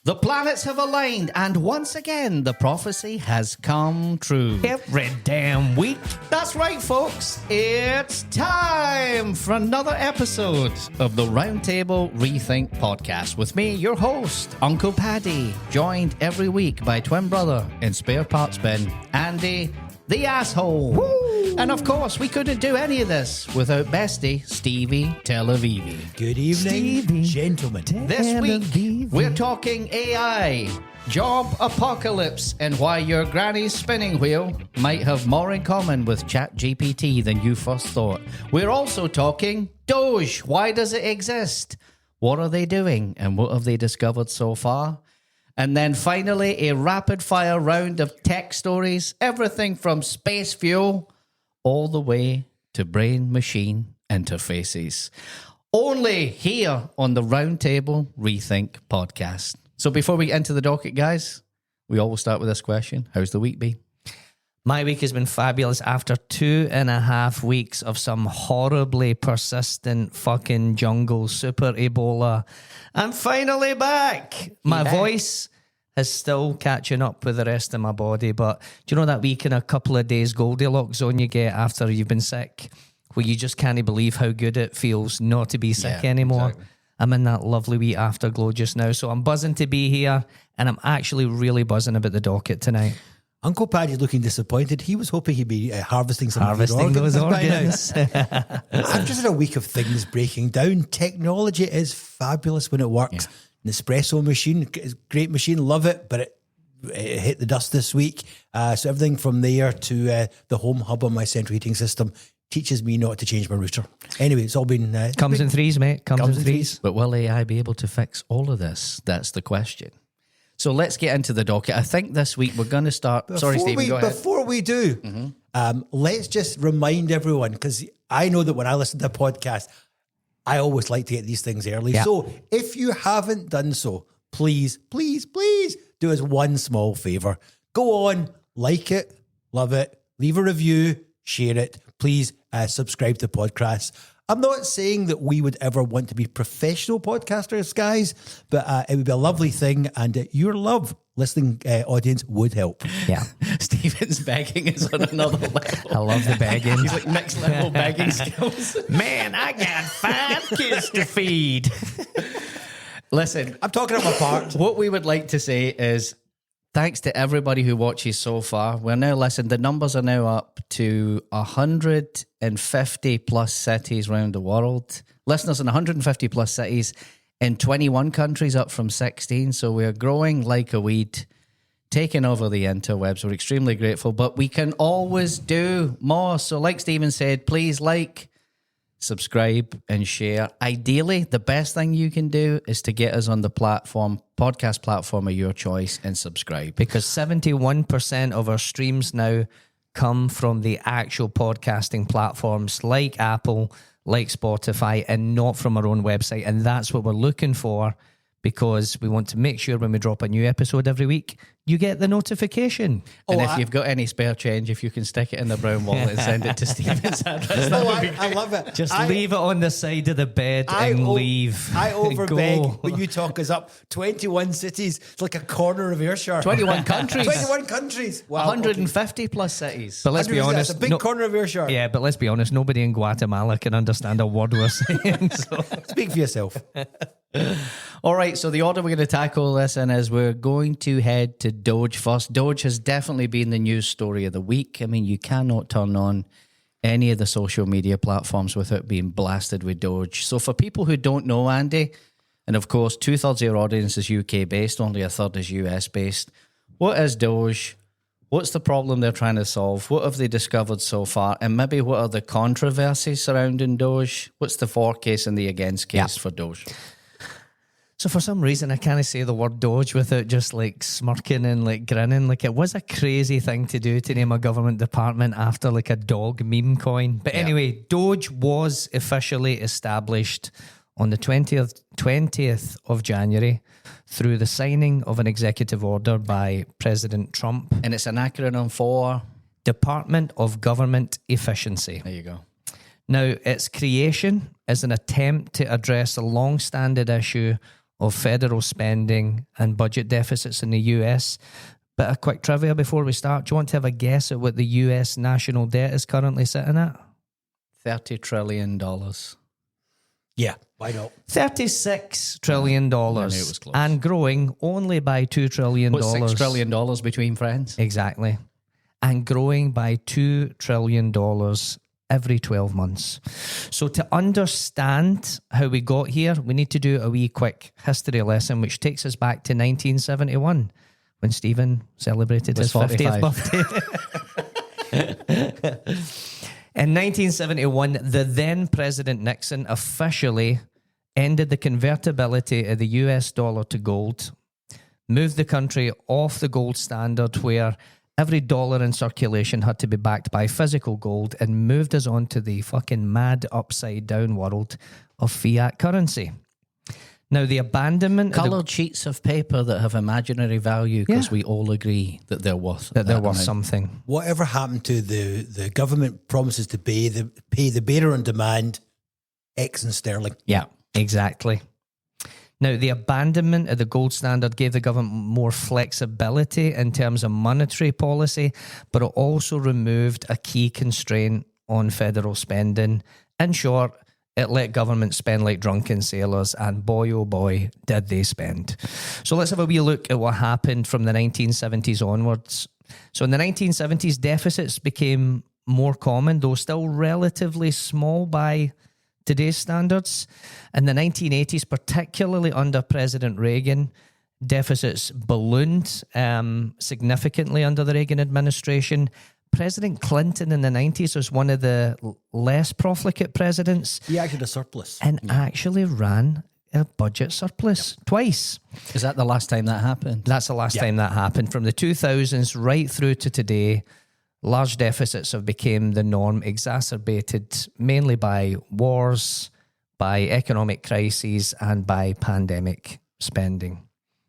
The planets have aligned, and once again, the prophecy has come true. Every damn week. That's right, folks. It's time for another episode of the Roundtable Rethink podcast with me, your host, Uncle Paddy, joined every week by twin brother in spare parts bin, Andy, the asshole. Woo! And of course, we couldn't do any of this without bestie, Stevie Tel Aviv. Good evening, gentlemen. This week, we're talking AI, job apocalypse, and why your granny's spinning wheel might have more in common with ChatGPT than you first thought. We're also talking Doge. Why does it exist? What are they doing? And what have they discovered so far? And then finally, a rapid-fire round of tech stories, everything from space fuel all the way to brain-machine interfaces. Only here on the Roundtable Rethink podcast. So before we get into the docket, guys, we always start with this question. How's the week been? My week has been fabulous after 2.5 weeks of some horribly persistent fucking jungle super Ebola. I'm finally back. My voice is still catching up with the rest of my body, but do you know that week in a couple of days Goldilocks zone you get after you've been sick, where you just can't believe how good it feels not to be sick anymore? Exactly. I'm in that lovely wee afterglow just now, so I'm buzzing to be here, and I'm actually really buzzing about the docket tonight. Uncle Paddy's looking disappointed. He was hoping he'd be harvesting those organs. I've just had a week of things breaking down. Technology is fabulous when it works. Yeah. An espresso machine, great machine, love it, but it hit the dust this week. So everything from there to the home hub on my central heating system teaches me not to change my router. Anyway, it's all been... Comes in threes, mate. Comes in threes. But will AI be able to fix all of this? That's the question. So let's get into the docket. I think this week we're going to start... Sorry, Stephen, go ahead. Before we do, let's just remind everyone, because I know that when I listen to a podcast, I always like to get these things early. Yeah. So if you haven't done so, please, please, please do us one small favor. Go on, like it, love it, leave a review, share it. Please subscribe to the podcast. I'm not saying that we would ever want to be professional podcasters, guys, but it would be a lovely thing, and your love, listening audience, would help. Yeah. Stephen's begging is on another level. I love the begging. He's like next level begging skills. Man, I got 5 kids to feed. Listen, I'm talking about my part. What we would like to say is thanks to everybody who watches so far. We're now, the numbers are now up to 150 plus cities around the world. Listeners in 150 plus cities in 21 countries, up from 16. So we're growing like a weed, taking over the interwebs. We're extremely grateful, but we can always do more. So like Stephen said, please like, subscribe and share. Ideally, the best thing you can do is to get us on the podcast platform of your choice and subscribe. Because 71% of our streams now come from the actual podcasting platforms like Apple, like Spotify, and not from our own website. And that's what we're looking for, because we want to make sure when we drop a new episode every week, you get the notification. And if you've got any spare change, if you can stick it in the brown wallet and send it to Stephen's address. I love it. Just leave it on the side of the bed and leave. I overbeg when you talk us up. 21 cities. It's like a corner of Ayrshire. 21 countries. 21 countries. Wow, 150 plus cities. But let's be honest. It's a big corner of Ayrshire. Yeah, but let's be honest. Nobody in Guatemala can understand a word we're saying. So. Speak for yourself. All right, so the order we're going to tackle this in is we're going to head to Doge first. Doge has definitely been the news story of the week. I mean, you cannot turn on any of the social media platforms without being blasted with Doge. So for people who don't know, Andy, and of course, 2/3 of your audience is UK-based, only 1/3 is US-based. What is Doge? What's the problem they're trying to solve? What have they discovered so far? And maybe what are the controversies surrounding Doge? What's the for case and the against case for Doge? So for some reason, I can't say the word Doge without just like smirking and like grinning. Like, it was a crazy thing to do to name a government department after like a dog meme coin. But anyway, Doge was officially established on the 20th of January through the signing of an executive order by President Trump. And it's an acronym for Department of Government Efficiency. There you go. Now, its creation is an attempt to address a long-standing issue of federal spending and budget deficits in the US. Bit of quick trivia before we start. Do you want to have a guess at what the US national debt is currently sitting at? $30 trillion. Yeah, why not? $36 trillion. I knew it was close. And growing only by $2 trillion. What's $6 trillion between friends? Exactly. And growing by $2 trillion every 12 months. So to understand how we got here, we need to do a wee quick history lesson, which takes us back to 1971 when Stephen celebrated his 50th birthday. In 1971, the then President Nixon officially ended the convertibility of the US dollar to gold, moved the country off the gold standard where every dollar in circulation had to be backed by physical gold, and moved us on to the fucking mad upside down world of fiat currency. Now, the abandonment Coloured sheets of paper that have imaginary value because we all agree that they're worth something. Whatever happened to the government promises to pay the bearer on demand X in sterling? Yeah, exactly. Now, the abandonment of the gold standard gave the government more flexibility in terms of monetary policy, but it also removed a key constraint on federal spending. In short, it let government spend like drunken sailors, and boy, oh boy, did they spend. So let's have a wee look at what happened from the 1970s onwards. So in the 1970s, deficits became more common, though still relatively small by today's standards. In the 1980s, particularly under President Reagan, deficits ballooned significantly under the Reagan administration. President Clinton in the 90s was one of the less profligate presidents. He acted a surplus. And actually ran a budget surplus twice. Is that the last time that happened? That's the last time that happened. From the 2000s right through to today, large deficits have become the norm, exacerbated mainly by wars, by economic crises, and by pandemic spending.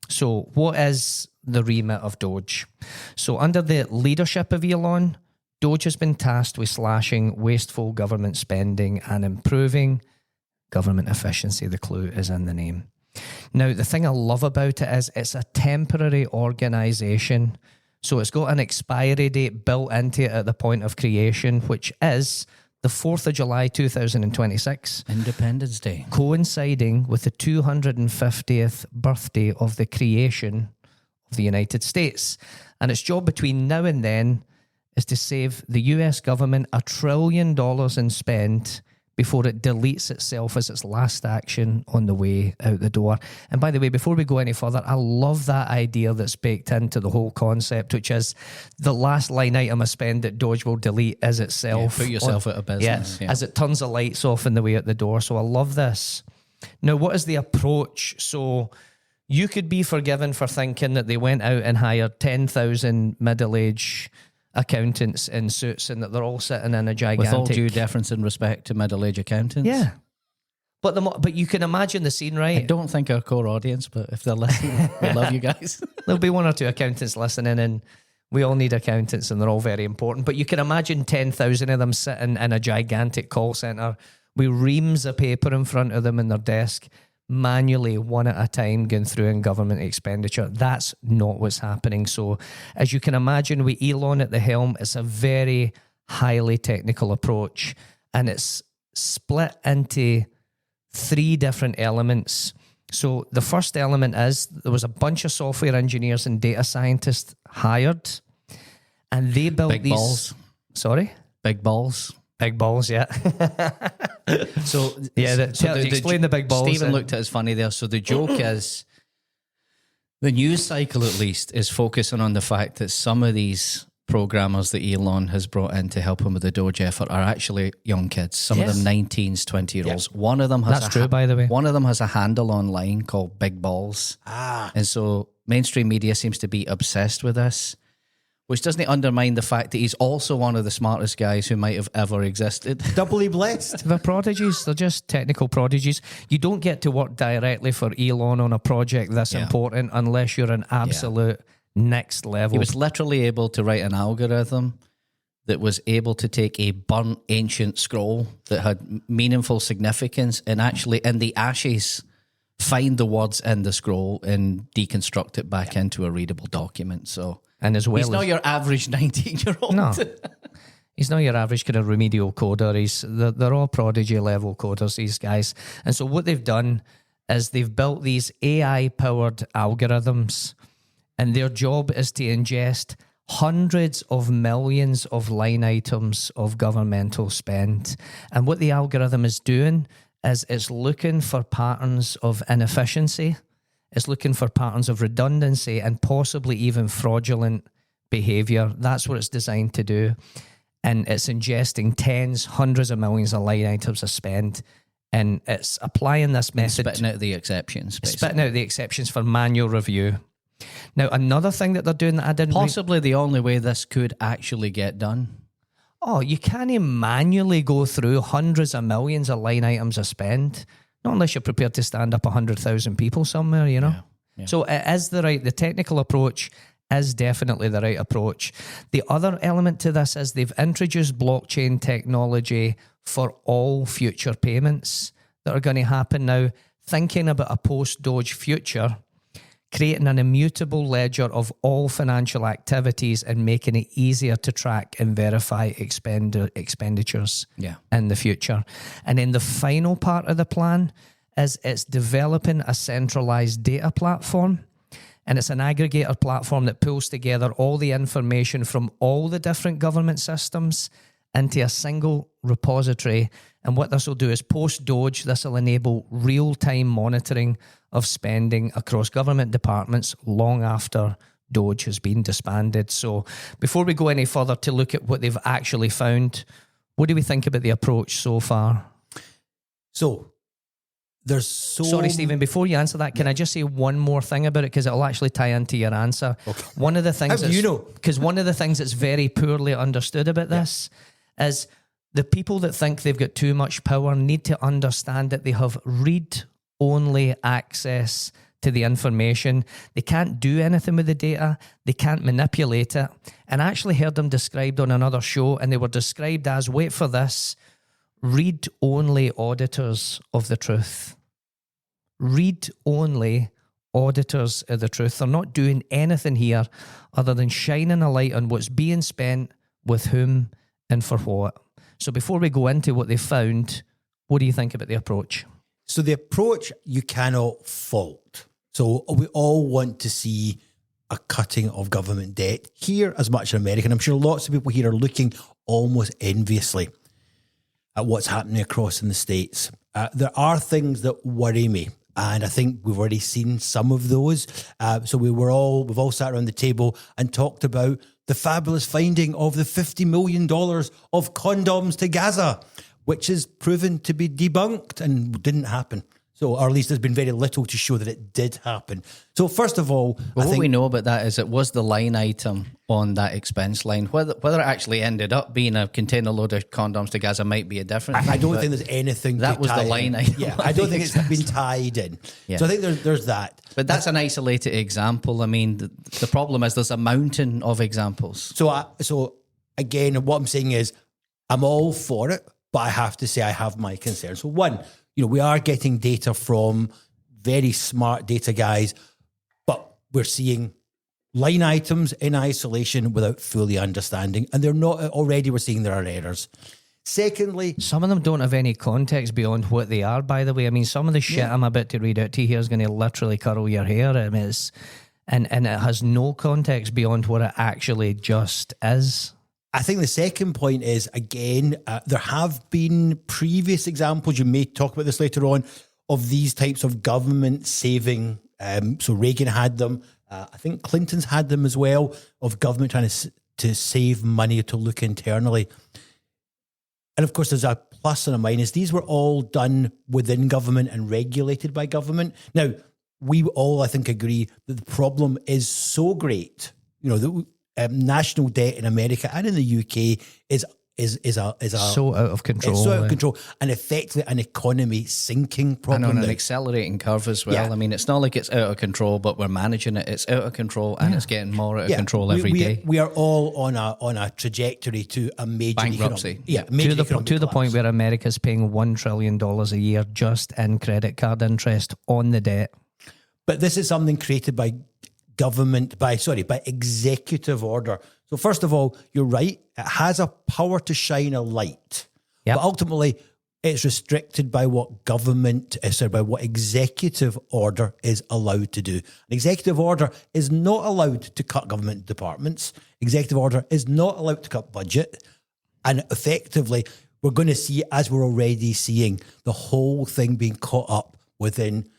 So what is the remit of Doge? So under the leadership of Elon, Doge has been tasked with slashing wasteful government spending and improving government efficiency. The clue is in the name. Now, the thing I love about it is it's a temporary organisation. So it's got an expiry date built into it at the point of creation, which is the 4th of July 2026. Independence Day. Coinciding with the 250th birthday of the creation of the United States. And its job between now and then is to save the US government $1 trillion in spend before it deletes itself as its last action on the way out the door. And by the way, before we go any further, I love that idea that's baked into the whole concept, which is the last line item of spend that Doge will delete is itself. Put yourself out of business. As it turns the lights off on the way out the door. So I love this. Now, what is the approach? So you could be forgiven for thinking that they went out and hired 10,000 middle-aged accountants in suits and that they're all sitting in a gigantic... With all due deference and respect to middle-aged accountants. Yeah. But you can imagine the scene, right? I don't think our core audience, but if they're listening, we love you guys. There'll be one or two accountants listening, and we all need accountants and they're all very important. But you can imagine 10,000 of them sitting in a gigantic call centre with reams of paper in front of them in their desk, manually, one at a time, going through in government expenditure. That's not what's happening. So as you can imagine, with Elon at the helm, it's a very highly technical approach, and it's split into 3 different elements. So the first element is there was a bunch of software engineers and data scientists hired, and they built Big these... balls. Sorry? Big balls. Big balls, yeah. So explain the big balls. Stephen looked at us funny there. So the joke is, the news cycle at least is focusing on the fact that some of these programmers that Elon has brought in to help him with the Doge effort are actually young kids. Some of them 19s, 20-year-olds. Yeah. One of them has true, by the way. One of them has a handle online called Big Balls. And so mainstream media seems to be obsessed with this, which doesn't undermine the fact that he's also one of the smartest guys who might have ever existed. Doubly blessed. They're prodigies. They're just technical prodigies. You don't get to work directly for Elon on a project this important unless you're an absolute next level. He was literally able to write an algorithm that was able to take a burnt ancient scroll that had meaningful significance and actually in the ashes find the words in the scroll and deconstruct it back into a readable document. So, and as well, he's not your average 19-year-old. No. He's not your average kind of remedial coder. They're all prodigy level coders, these guys. And so what they've done is they've built these AI-powered algorithms, and their job is to ingest hundreds of millions of line items of governmental spend. And what the algorithm is doing is it's looking for patterns of inefficiency, it's looking for patterns of redundancy, and possibly even fraudulent behavior. That's what it's designed to do. And it's ingesting tens, hundreds of millions of line items of spend, and it's applying this method. Spitting out the exceptions. Basically. Spitting out the exceptions for manual review. Now, another thing that they're doing that I didn't... Possibly the only way this could actually get done. Oh, you can't manually go through hundreds of millions of line items of spend. Not unless you're prepared to stand up 100,000 people somewhere, you know? Yeah, yeah. So it is the technical approach is definitely the right approach. The other element to this is they've introduced blockchain technology for all future payments that are going to happen now. Thinking about a post-Doge future, creating an immutable ledger of all financial activities and making it easier to track and verify expenditures in the future. And then the final part of the plan is it's developing a centralized data platform. And it's an aggregator platform that pulls together all the information from all the different government systems into a single repository. And what this will do is post-Doge, this will enable real-time monitoring of spending across government departments long after Doge has been disbanded. So before we go any further to look at what they've actually found, what do we think about the approach so far? So there's Sorry, Stephen, before you answer that, can I just say one more thing about it? Because it'll actually tie into your answer. Okay. One of the things How do you know? Because one of the things that's very poorly understood about this is the people that think they've got too much power need to understand that they have read-only access to the information. They can't do anything with the data. They can't manipulate it. And I actually heard them described on another show, and they were described as, wait for this, read-only auditors of the truth. Read-only auditors of the truth. They're not doing anything here other than shining a light on what's being spent, with whom, and for what. So before we go into what they found, what do you think about the approach? So the approach you cannot fault. So we all want to see a cutting of government debt here as much in America. And I'm sure lots of people here are looking almost enviously at what's happening across in the States. There are things that worry me, and I think we've already seen some of those. So we've all sat around the table and talked about the fabulous finding of the $50 million of condoms to Gaza, which is proven to be debunked and didn't happen. So, or at least there's been very little to show that it did happen. So first of all, what we know about that is it was the line item on that expense line. Whether it actually ended up being a container load of condoms to Gaza might be a different thing. I don't think there's anything that was the line item. Yeah, I don't think it's been tied in. Yeah. So I think there's that. But that's an isolated example. I mean, the problem is there's a mountain of examples. So again, what I'm saying is I'm all for it, but I have to say I have my concerns. So one, we are getting data from very smart data guys, but we're seeing line items in isolation without fully understanding. And they're not already, we're seeing there are errors. Secondly, some of them don't have any context beyond what they are, by the way. I mean, some of the shit I'm about to read out to you here is going to literally curl your hair. I mean, and it has no context beyond what it actually just is. I think the second point is, again, there have been previous examples, you may talk about this later on, of these types of government saving. So Reagan had them. I think Clinton's had them as well, of government trying to save money to look internally. And of course, there's a plus and a minus. These were all done within government and regulated by government. Now, we all, I think, agree that the problem is so great, that national debt in America and in the UK is is so out of control. It's so out of control, and effectively an economy sinking problem. And on an now. accelerating curve as well. Yeah. I mean, it's not like it's out of control, but we're managing it. It's out of control, and it's getting more out of control every day. We are all on a trajectory to a major Bankruptcy. major To economic the point collapse. where America's paying $1 trillion a year just in credit card interest on the debt. But this is something created by by executive order. So first of all, you're right. It has a power to shine a light, Yep. but ultimately it's restricted by what by what executive order is allowed to do. An executive order is not allowed to cut government departments. Executive order is not allowed to cut budget. And effectively, we're going to see, as we're already seeing, the whole thing being caught up within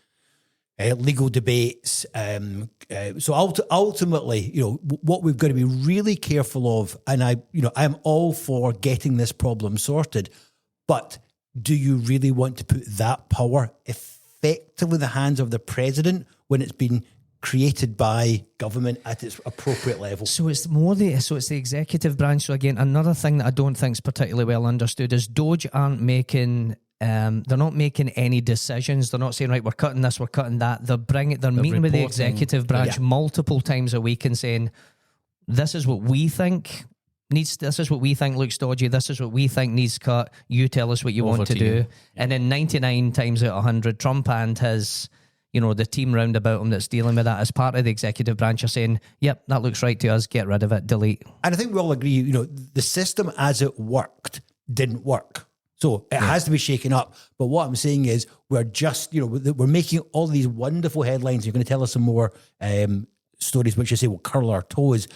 legal debates. So ultimately, what we've got to be really careful of, and I'm all for getting this problem sorted, but do you really want to put that power effectively in the hands of the president when it's been created by government at its appropriate level? So it's the executive branch. So again, another thing that I don't think is particularly well understood is Doge aren't making. They're not making any decisions. They're not saying, right, we're cutting this, we're cutting that. They're meeting with the executive branch multiple times a week and saying, this is what we think this is what we think looks dodgy. This is what we think needs cut. You tell us what you want to do. And then 99 times out of 100, Trump and his, the team round about him that's dealing with that as part of the executive branch are saying, yep, that looks right to us. Get rid of it. Delete. And I think we all agree, the system as it worked didn't work. So it has to be shaken up. But what I'm saying is we're just, we're making all these wonderful headlines. You're going to tell us some more stories which you say will curl our toes.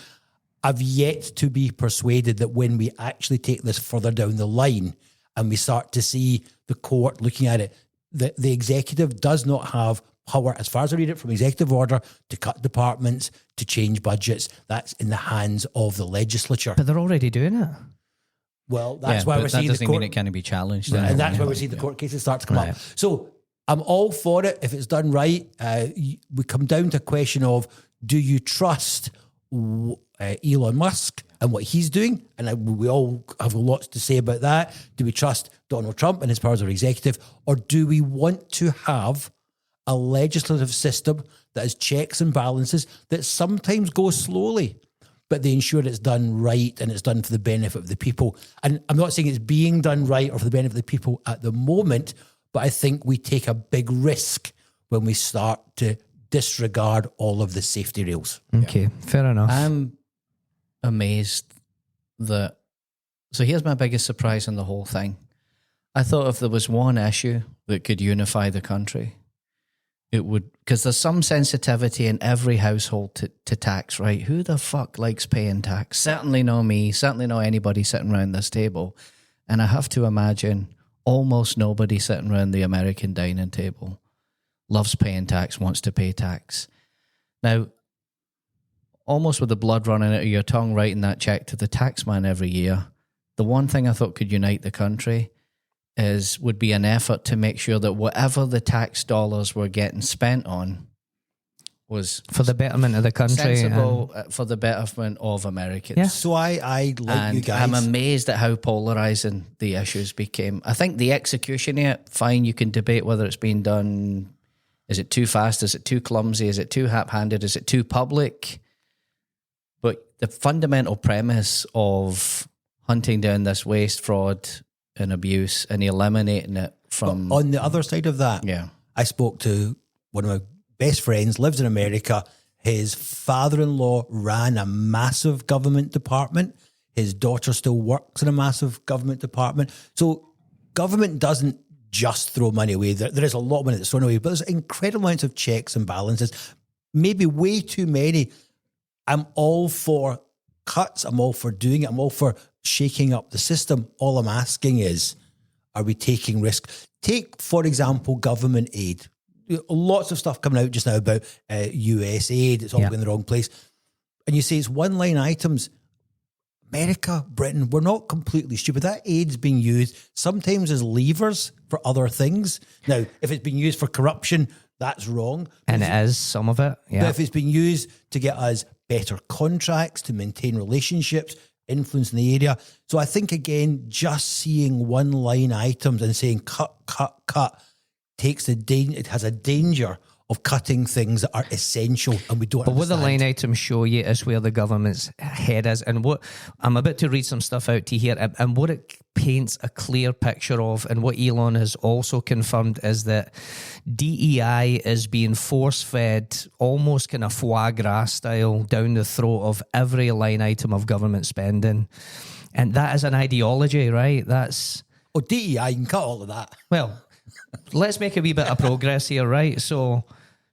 I've yet to be persuaded that when we actually take this further down the line and we start to see the court looking at it, the executive does not have power, as far as I read it from executive order, to cut departments, to change budgets. That's in the hands of the legislature. But they're already doing it. Well, that's why we're seeing the court. That doesn't mean it can't be challenged. And that's why we see the court cases start to come up. So I'm all for it if it's done right. We come down to a question of, do you trust Elon Musk and what he's doing? And we all have lots to say about that. Do we trust Donald Trump and his powers of executive? Or do we want to have a legislative system that has checks and balances that sometimes goes slowly, but they ensure it's done right and it's done for the benefit of the people? And I'm not saying it's being done right or for the benefit of the people at the moment, but I think we take a big risk when we start to disregard all of the safety rails. Okay, fair enough. I'm amazed that... So here's my biggest surprise in the whole thing. I thought if there was one issue that could unify the country, it would... Because there's some sensitivity in every household to tax, right? Who the fuck likes paying tax? Certainly not me. Certainly not anybody sitting around this table. And I have to imagine almost nobody sitting around the American dining table loves paying tax, wants to pay tax. Now, almost with the blood running out of your tongue writing that check to the taxman every year, the one thing I thought could unite the country would be an effort to make sure that whatever the tax dollars were getting spent on was for the betterment of the country. Sensible for the betterment of Americans. Yeah. So I like and you guys. I'm amazed at how polarizing the issues became. I think the execution of it, fine, you can debate whether it's been done. Is it too fast? Is it too clumsy? Is it too hap-handed? Is it too public? But the fundamental premise of hunting down this waste, fraud, and abuse and eliminating it from... But on the other side of that, I spoke to one of my best friends, lives in America. His father-in-law ran a massive government department. His daughter still works in a massive government department. So government doesn't just throw money away. There is a lot of money that's thrown away, but there's incredible amounts of checks and balances, maybe way too many. I'm all for cuts. I'm all for doing it. I'm all for shaking up the system. All I'm asking is, are we taking risk? Take, for example, government aid. Lots of stuff coming out just now about US aid. It's all going in the wrong place. And you say it's one-line items. America, Britain, we're not completely stupid. That aid's being used sometimes as levers for other things. Now, if it's being used for corruption, that's wrong. And it is, some of it. Yeah. But if it's being used to get us better contracts, to maintain relationships, influence in the area. So I think, again, just seeing one line items and saying cut, it has a danger of cutting things that are essential and we don't But what understand. the line items show you is where the government's head is. And what I'm about to read some stuff out to you here, and what it paints a clear picture of, and what Elon has also confirmed, is that DEI is being force-fed, almost kind of foie gras style, down the throat of every line item of government spending. And that is an ideology, right? That's... Oh, DEI, you can cut all of that. Well, let's make a wee bit of progress here, right? So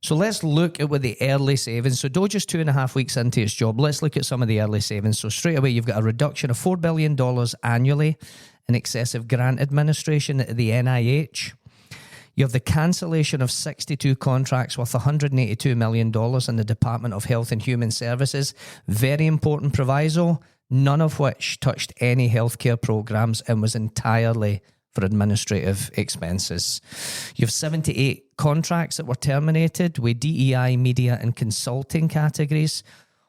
let's look at what the early savings. So Doge is 2.5 weeks into its job. Let's look at some of the early savings. So straight away, you've got a reduction of $4 billion annually in excessive grant administration at the NIH. You have the cancellation of 62 contracts worth $182 million in the Department of Health and Human Services. Very important proviso, none of which touched any healthcare programs and was entirely for administrative expenses. You have 78 contracts that were terminated with DEI, media and consulting categories.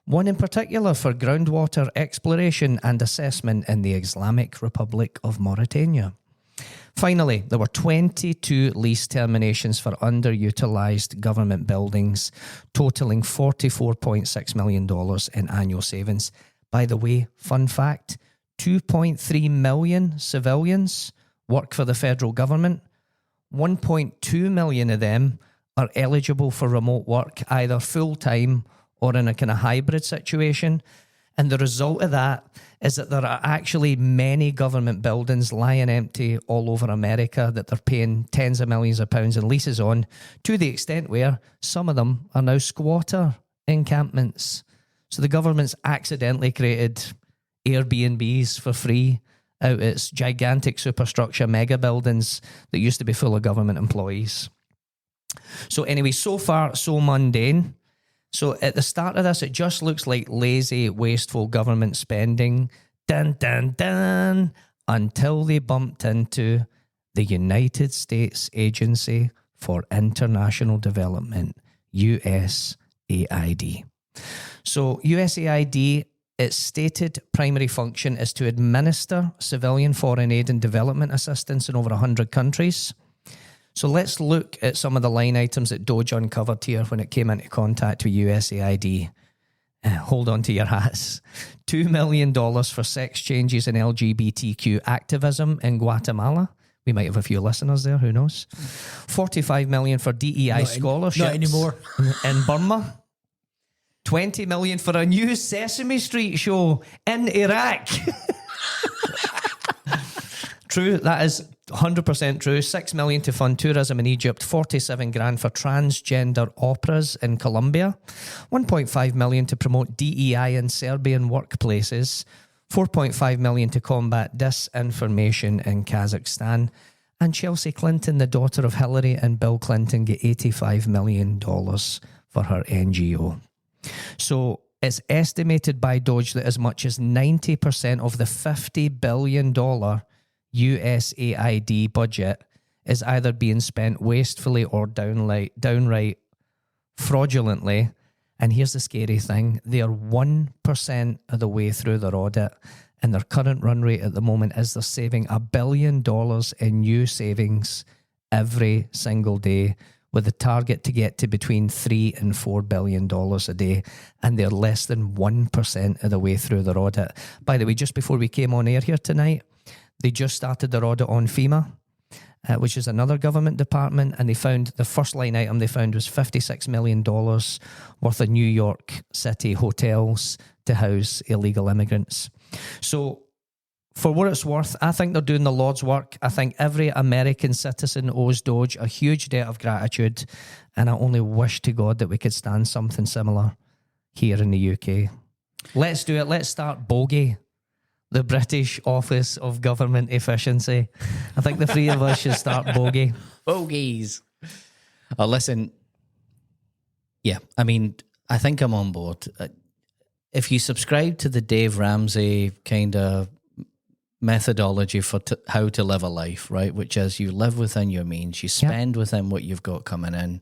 One in particular for groundwater exploration and assessment in the Islamic Republic of Mauritania. Finally, there were 22 lease terminations for underutilised government buildings, totalling $44.6 million in annual savings. By the way, fun fact, 2.3 million civilians work for the federal government. 1.2 million of them are eligible for remote work, either full-time or in a kind of hybrid situation. And the result of that is that there are actually many government buildings lying empty all over America that they're paying tens of millions of pounds in leases on, to the extent where some of them are now squatter encampments. So the government's accidentally created Airbnbs for free out its gigantic superstructure mega buildings that used to be full of government employees. So anyway, so far, so mundane. So at the start of this, it just looks like lazy, wasteful government spending. Dun, dun, dun. Until they bumped into the United States Agency for International Development, USAID. So USAID, its stated primary function is to administer civilian foreign aid and development assistance in over 100 countries. So let's look at some of the line items that Doge uncovered here when it came into contact with USAID. Hold on to your hats. $2 million for sex changes and LGBTQ activism in Guatemala. We might have a few listeners there, who knows? $45 million for DEI scholarships. Not anymore. In Burma. $20 million for a new Sesame Street show in Iraq. True, that is 100% true. $6 million to fund tourism in Egypt. $47,000 for transgender operas in Colombia. $1.5 million to promote DEI in Serbian workplaces. $4.5 million to combat disinformation in Kazakhstan. And Chelsea Clinton, the daughter of Hillary and Bill Clinton, get $85 million for her NGO. So it's estimated by Doge that as much as 90% of the $50 billion USAID budget is either being spent wastefully or downright fraudulently. And here's the scary thing. They are 1% of the way through their audit, and their current run rate at the moment is they're saving $1 billion in new savings every single day, with a target to get to between $3 and $4 billion a day, and they're less than 1% of the way through their audit. By the way, just before we came on air here tonight, they just started their audit on FEMA, which is another government department, and they found the first line item they found was $56 million worth of New York City hotels to house illegal immigrants. So for what it's worth, I think they're doing the Lord's work. I think every American citizen owes Doge a huge debt of gratitude, and I only wish to God that we could stand something similar here in the UK. Let's do it. Let's start Bogey, the British Office of Government Efficiency. I think the three of us should start Bogey. Bogies. Oh, listen. Yeah, I mean, I think I'm on board. If you subscribe to the Dave Ramsey kind of methodology for how to live a life, right, which is you live within your means, you spend within what you've got coming in.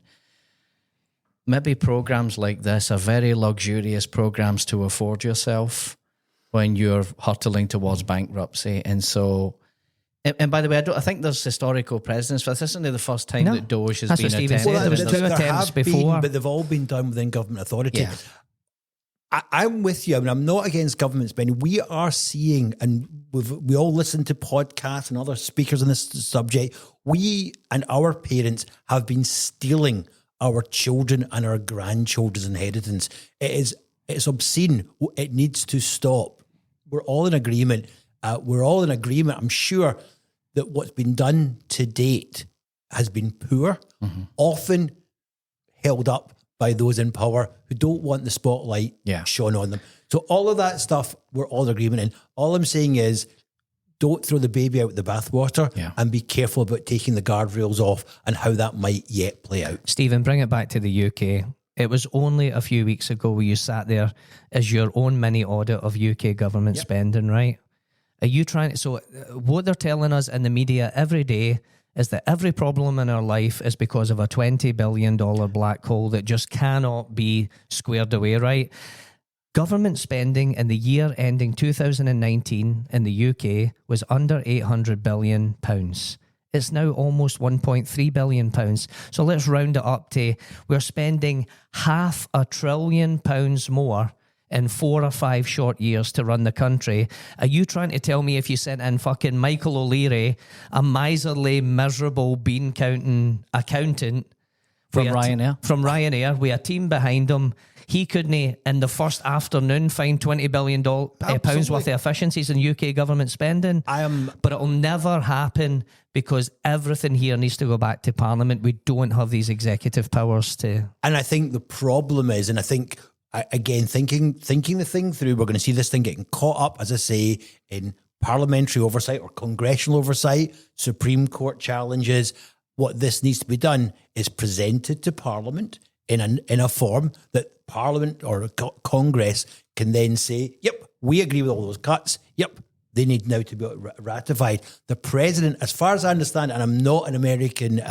Maybe programs like this are very luxurious programs to afford yourself, when you're hurtling towards bankruptcy. And so, and by the way, I think there's historical precedence for this. This isn't the first time that Doge has That's been what Stephen attempted. said. There was two there attempts have before. been, but they've all been done within government authority. Yeah. I'm with you. I mean, I'm not against government spending. We are seeing, and we all listen to podcasts and other speakers on this subject. We and our parents have been stealing our children and our grandchildren's inheritance. It's obscene. It needs to stop. We're all in agreement. I'm sure that what's been done to date has been poor, often held up by those in power who don't want the spotlight shone on them. So all of that stuff, we're all in agreement in. All I'm saying is, don't throw the baby out with the bathwater and be careful about taking the guardrails off and how that might yet play out. Stephen, bring it back to the UK. It was only a few weeks ago where you sat there as your own mini audit of UK government spending, right? Are you trying to... So what they're telling us in the media every day is that every problem in our life is because of a $20 billion black hole that just cannot be squared away, right? Government spending in the year ending 2019 in the UK was under £800 billion. It's now almost £1.3 billion. So let's round it up to we're spending £500 billion more in 4 or 5 short years to run the country. Are you trying to tell me if you sent in fucking Michael O'Leary, a miserly, miserable bean-counting accountant from Ryanair, with a team behind him, he couldn't, in the first afternoon, find $20 billion pounds worth of efficiencies in UK government spending? But it'll never happen because everything here needs to go back to Parliament. We don't have these executive powers to... And I think the problem is, and I think... Again, thinking the thing through, we're going to see this thing getting caught up, as I say, in parliamentary oversight or congressional oversight, Supreme Court challenges. What this needs to be done is presented to Parliament in a form that Parliament or Congress can then say, yep, we agree with all those cuts. Yep, they need now to be ratified. The President, as far as I understand, and I'm not an American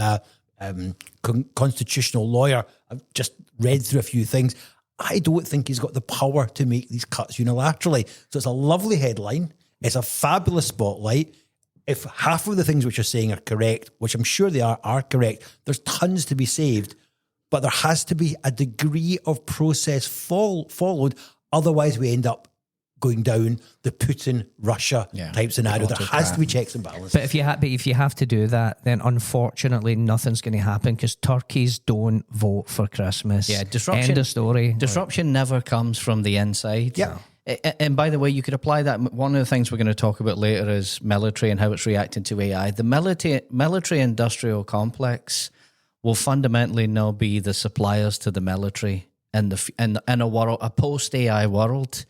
constitutional lawyer, I've just read through a few things, I don't think he's got the power to make these cuts unilaterally. So it's a lovely headline. It's a fabulous spotlight. If half of the things which you're saying are correct, which I'm sure they are correct, there's tons to be saved. But there has to be a degree of process followed. Otherwise, we end up going down the Putin-Russia type scenario. There has to be checks and balances. But if you have to do that, then unfortunately nothing's going to happen because turkeys don't vote for Christmas. Yeah, disruption. End of story. Disruption never comes from the inside. Yeah. And by the way, you could apply that. One of the things we're going to talk about later is military and how it's reacting to AI. The military industrial complex will fundamentally now be the suppliers to the military in a post-AI world.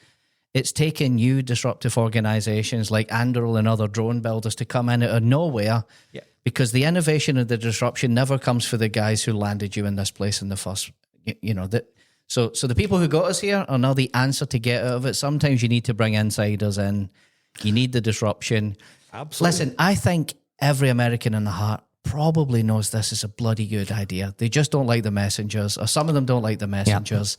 It's taken new disruptive organizations like Anduril and other drone builders to come in out of nowhere because the innovation and the disruption never comes for the guys who landed you in this place in the first, So the people who got us here are now the answer to get out of it. Sometimes you need to bring insiders in. You need the disruption. Absolutely. Listen, I think every American in the heart probably knows this is a bloody good idea. They just don't like the messengers, or some of them don't like the messengers.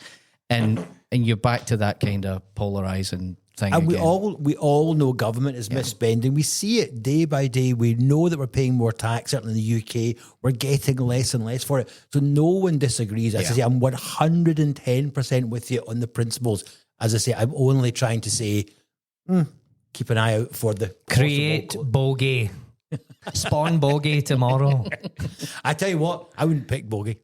And you're back to that kind of polarizing thing. And again. we all know government is misspending. We see it day by day. We know that we're paying more tax. Certainly in the UK, we're getting less and less for it. So no one disagrees. As I say, I'm 110% with you on the principles. As I say, I'm only trying to say, keep an eye out for the create bogey. Spawn bogey tomorrow. I tell you what, I wouldn't pick bogey.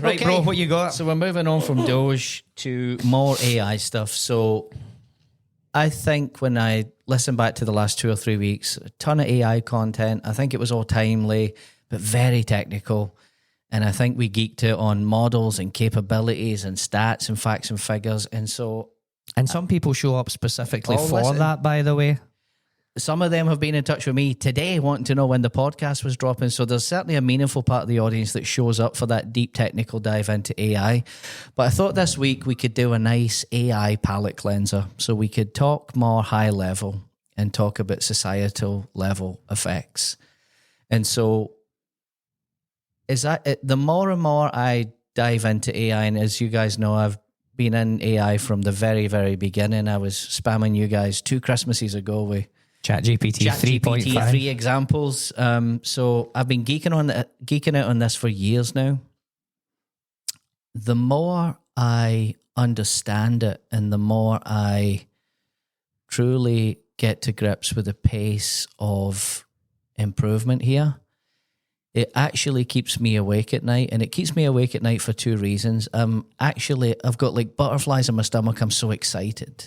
Right, bro, what you got? So we're moving on from Doge to more AI stuff. So I think when I listen back to the last 2 or 3 weeks, a ton of AI content. I think it was all timely, but very technical. And I think we geeked out on models and capabilities and stats and facts and figures. And so... And some people show up specifically for that, by the way. Some of them have been in touch with me today wanting to know when the podcast was dropping. So there's certainly a meaningful part of the audience that shows up for that deep technical dive into AI. But I thought this week we could do a nice AI palate cleanser. So we could talk more high level and talk about societal level effects. And so is that the more and more I dive into AI, and as you guys know, I've been in AI from the very, very beginning. I was spamming you guys 2 Christmases ago with ChatGPT 3.5. 3 examples. So I've been geeking out on this for years now. The more I understand it and the more I truly get to grips with the pace of improvement here, it actually keeps me awake at night. And it keeps me awake at night for 2 reasons. I've got like butterflies in my stomach. I'm so excited.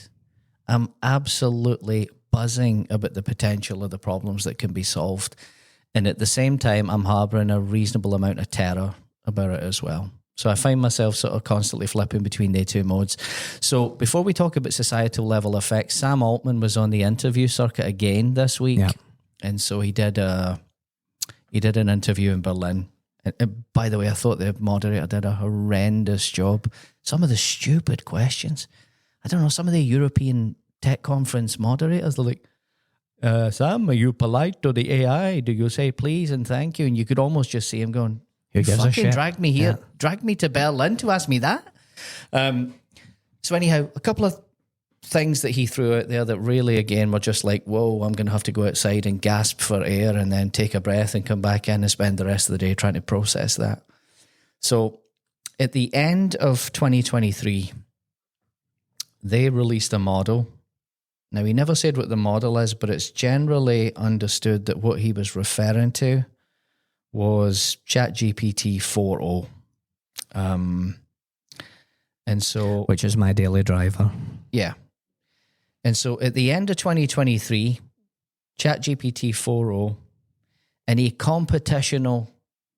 I'm absolutely buzzing about the potential of the problems that can be solved. And at the same time, I'm harboring a reasonable amount of terror about it as well. So I find myself sort of constantly flipping between the 2 modes. So before we talk about societal level effects, Sam Altman was on the interview circuit again this week. Yeah. And so he did an interview in Berlin. And by the way, I thought the moderator did a horrendous job. Some of the stupid questions. I don't know, some of the European tech conference moderators, they're like, Sam, are you polite to the AI? Do you say please and thank you? And you could almost just see him going, who gives a shit? Dragged me here, dragged me to Berlin to ask me that. So anyhow, a couple of things that he threw out there that really, again, were just like, whoa, I'm going to have to go outside and gasp for air and then take a breath and come back in and spend the rest of the day trying to process that. So at the end of 2023, they released a model. Now, he never said what the model is, but it's generally understood that what he was referring to was ChatGPT 4.0. And so... which is my daily driver. Yeah. And so at the end of 2023, ChatGPT 4.0 in a computational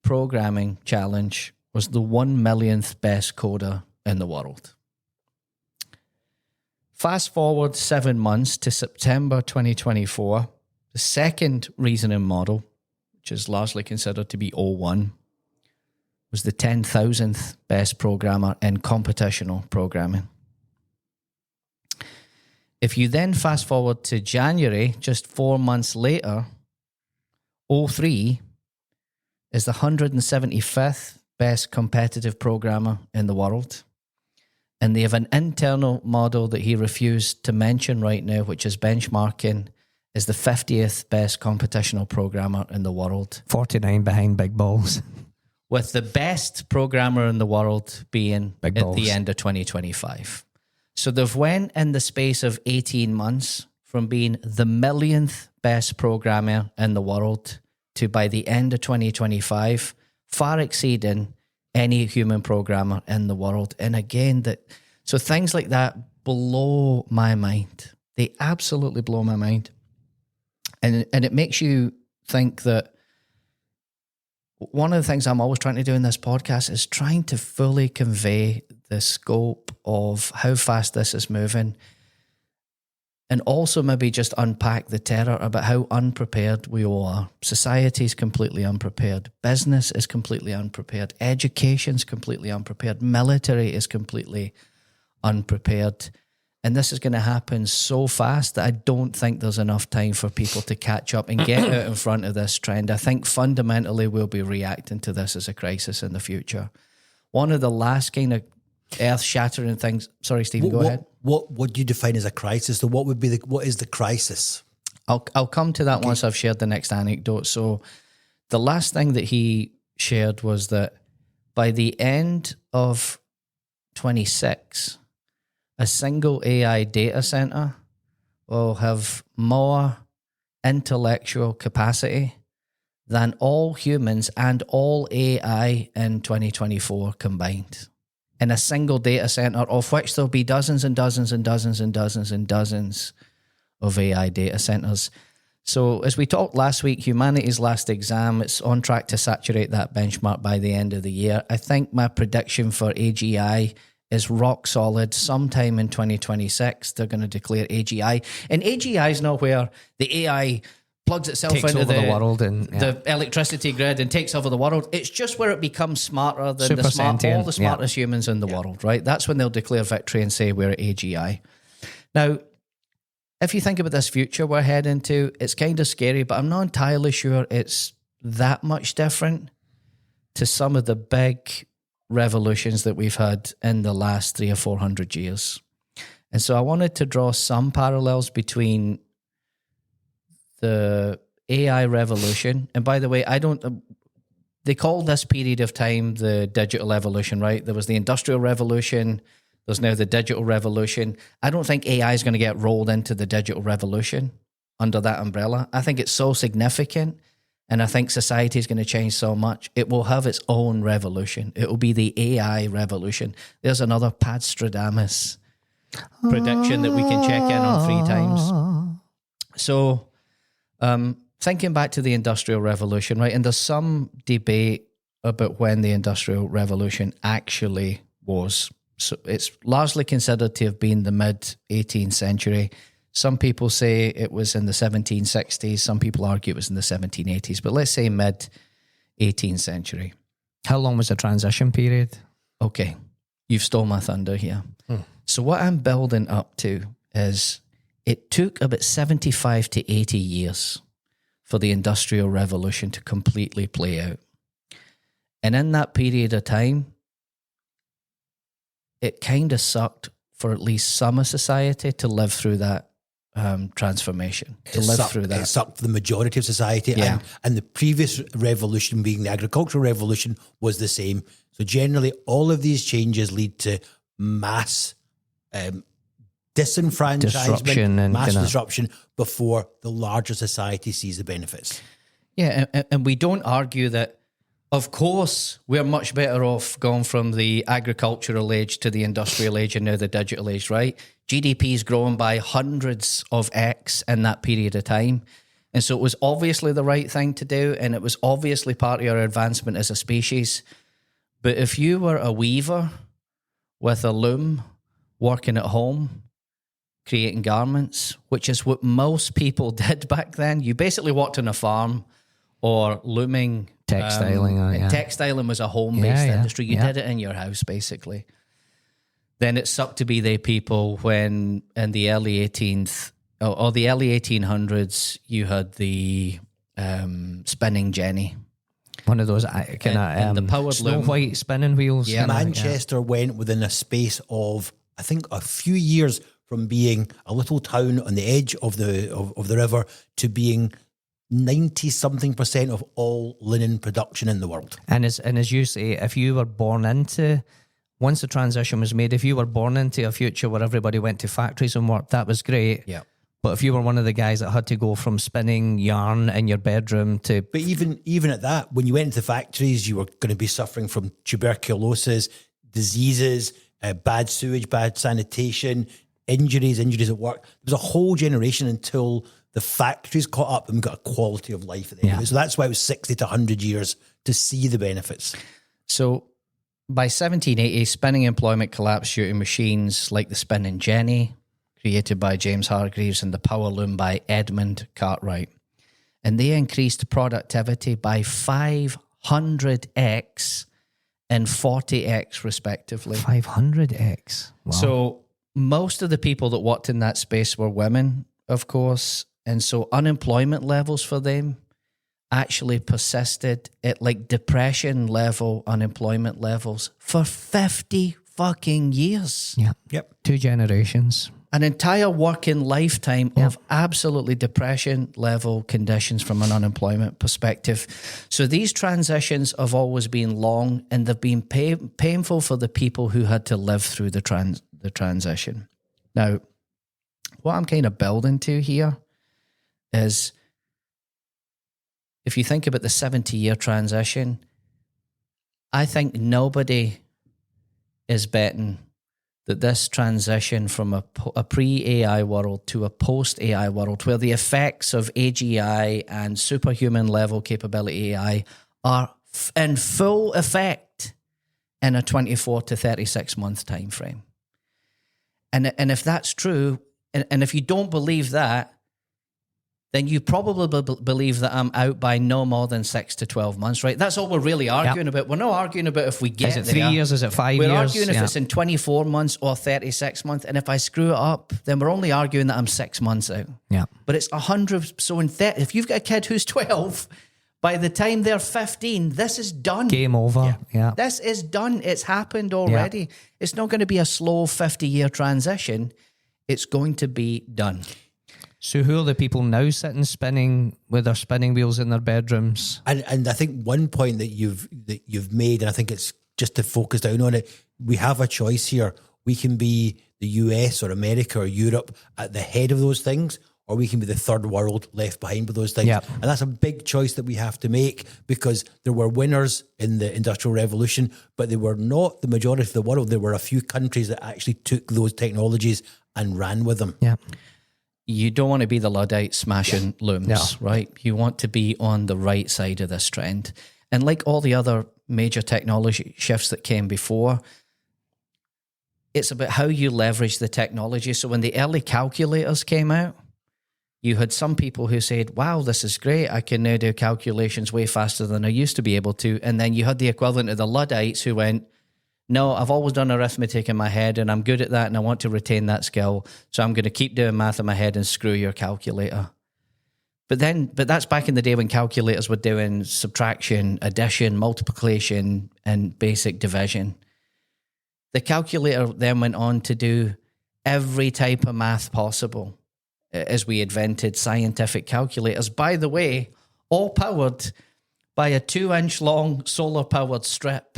programming challenge was the 1 millionth best coder in the world. Fast forward 7 months to September 2024, the second reasoning model, which is largely considered to be O1, was the 10,000th best programmer in computational programming. If you then fast forward to January, just 4 months later, O3 is the 175th best competitive programmer in the world. And they have an internal model that he refused to mention right now, which is benchmarking, is the 50th best computational programmer in the world. 49 behind Big Balls. With the best programmer in the world being Big at Balls. the end of 2025. So they've went in the space of 18 months from being the millionth best programmer in the world to, by the end of 2025, far exceeding any human programmer in the world. And again, so things like that blow my mind. They absolutely blow my mind. And it makes you think that one of the things I'm always trying to do in this podcast is trying to fully convey the scope of how fast this is moving, and also maybe just unpack the terror about how unprepared we all are. Society is completely unprepared. Business is completely unprepared. Education's completely unprepared. Military is completely unprepared. And this is going to happen so fast that I don't think there's enough time for people to catch up and get out in front of this trend. I think fundamentally we'll be reacting to this as a crisis in the future. One of the last kind of earth-shattering things... Sorry, Stephen, go ahead. What do you define as a crisis? So what is the crisis? I'll come to that once I've shared the next anecdote. So the last thing that he shared was that by the end of 26... a single AI data center will have more intellectual capacity than all humans and all AI in 2024 combined. In a single data center, of which there'll be dozens and dozens and dozens and dozens and dozens of AI data centers. So as we talked last week, humanity's last exam, it's on track to saturate that benchmark by the end of the year. I think my prediction for AGI is rock solid. Sometime in 2026, they're going to declare AGI. And AGI is not where the AI plugs itself into the world and the electricity grid and takes over the world. It's just where it becomes smarter than all the smartest humans in the world, right? That's when they'll declare victory and say we're at AGI. Now, if you think about this future we're heading to, it's kind of scary, but I'm not entirely sure it's that much different to some of the big revolutions that we've had in the last 300 or 400 years. And so I wanted to draw some parallels between the AI revolution. And by the way, they call this period of time the digital evolution, right? There was the industrial revolution. There's now the digital revolution. I don't think AI is going to get rolled into the digital revolution under that umbrella. I think it's so significant, and I think society is going to change so much. It will have its own revolution. It will be the AI revolution. There's another Padstradamus prediction that we can check in on 3 times. So, thinking back to the Industrial Revolution, right? And there's some debate about when the Industrial Revolution actually was. So it's largely considered to have been the mid-18th century. Some people say it was in the 1760s. Some people argue it was in the 1780s. But let's say mid-18th century. How long was the transition period? Okay, you've stole my thunder here. So what I'm building up to is it took about 75 to 80 years for the Industrial Revolution to completely play out. And in that period of time, it kind of sucked for at least some of society to live through that transformation, to live through that. It sucked for the majority of society. Yeah. And the previous revolution, being the agricultural revolution, was the same. So generally, all of these changes lead to mass disenfranchisement, disruption before the larger society sees the benefits. Yeah, and we don't argue that, of course, we're much better off going from the agricultural age to the industrial age and now the digital age, right? GDP's grown by hundreds of X in that period of time. And so it was obviously the right thing to do, and it was obviously part of our advancement as a species. But if you were a weaver with a loom, working at home, creating garments, which is what most people did back then, you basically worked on a farm or looming. Textiling. Textiling was a home-based industry. You did it in your house, basically. Then it sucked to be the people when in the early 18th or the early 1800s, you had the spinning jenny. One of those kind of the powered Snow loom. White spinning wheels. Yeah, Manchester went within a space of, I think, a few years from being a little town on the edge of the river to being 90-something% of all linen production in the world. And as you say, if you were born into, once the transition was made, if you were born into a future where everybody went to factories and worked, that was great. Yeah. But if you were one of the guys that had to go from spinning yarn in your bedroom to... But even at that, when you went into factories, you were going to be suffering from tuberculosis, diseases, bad sewage, bad sanitation, injuries at work. There was a whole generation until the factories caught up and we got a quality of life at the end of it. So that's why it was 60 to 100 years to see the benefits. So by 1780, spinning employment collapsed due to machines like the spinning jenny, created by James Hargreaves, and the power loom by Edmund Cartwright. And they increased productivity by 500x and 40x respectively. 500x. Wow. So most of the people that worked in that space were women, of course. And so unemployment levels for them actually persisted at like depression level unemployment levels for 50 fucking years. Yeah. Yep. 2 generations. An entire working lifetime of absolutely depression level conditions from an unemployment perspective. So these transitions have always been long, and they've been painful for the people who had to live through the transition. Now, what I'm kind of building to here is, if you think about the 70-year transition, I think nobody is betting that this transition from a pre-AI world to a post-AI world, where the effects of AGI and superhuman level capability AI are in full effect in a 24 to 36 month time frame. And if that's true, and if you don't believe that, then you probably believe that I'm out by no more than 6 to 12 months, right? That's all we're really arguing about. We're not arguing about if we get there. Is it 3 years? Is it 5 years? We're arguing if it's in 24 months or 36 months. And if I screw it up, then we're only arguing that I'm 6 months out. Yeah. But it's 100. So if you've got a kid who's 12, By the time they're 15, this is done. Game over. Yeah. This is done. It's happened already. Yeah. It's not going to be a slow 50-year transition. It's going to be done. So who are the people now sitting spinning with their spinning wheels in their bedrooms? And I think one point that you've made, and I think it's just to focus down on it, we have a choice here. We can be the US or America or Europe at the head of those things, or we can be the third world left behind with those things. Yep. And that's a big choice that we have to make, because there were winners in the Industrial Revolution, but they were not the majority of the world. There were a few countries that actually took those technologies and ran with them. Yeah. You don't want to be the Luddite smashing looms, right? You want to be on the right side of this trend. And like all the other major technology shifts that came before, it's about how you leverage the technology. So when the early calculators came out, you had some people who said, wow, this is great. I can now do calculations way faster than I used to be able to. And then you had the equivalent of the Luddites who went, no, I've always done arithmetic in my head and I'm good at that and I want to retain that skill. So I'm going to keep doing math in my head and screw your calculator. But that's back in the day when calculators were doing subtraction, addition, multiplication, and basic division. The calculator then went on to do every type of math possible as we invented scientific calculators. By the way, all powered by a 2-inch long solar-powered strip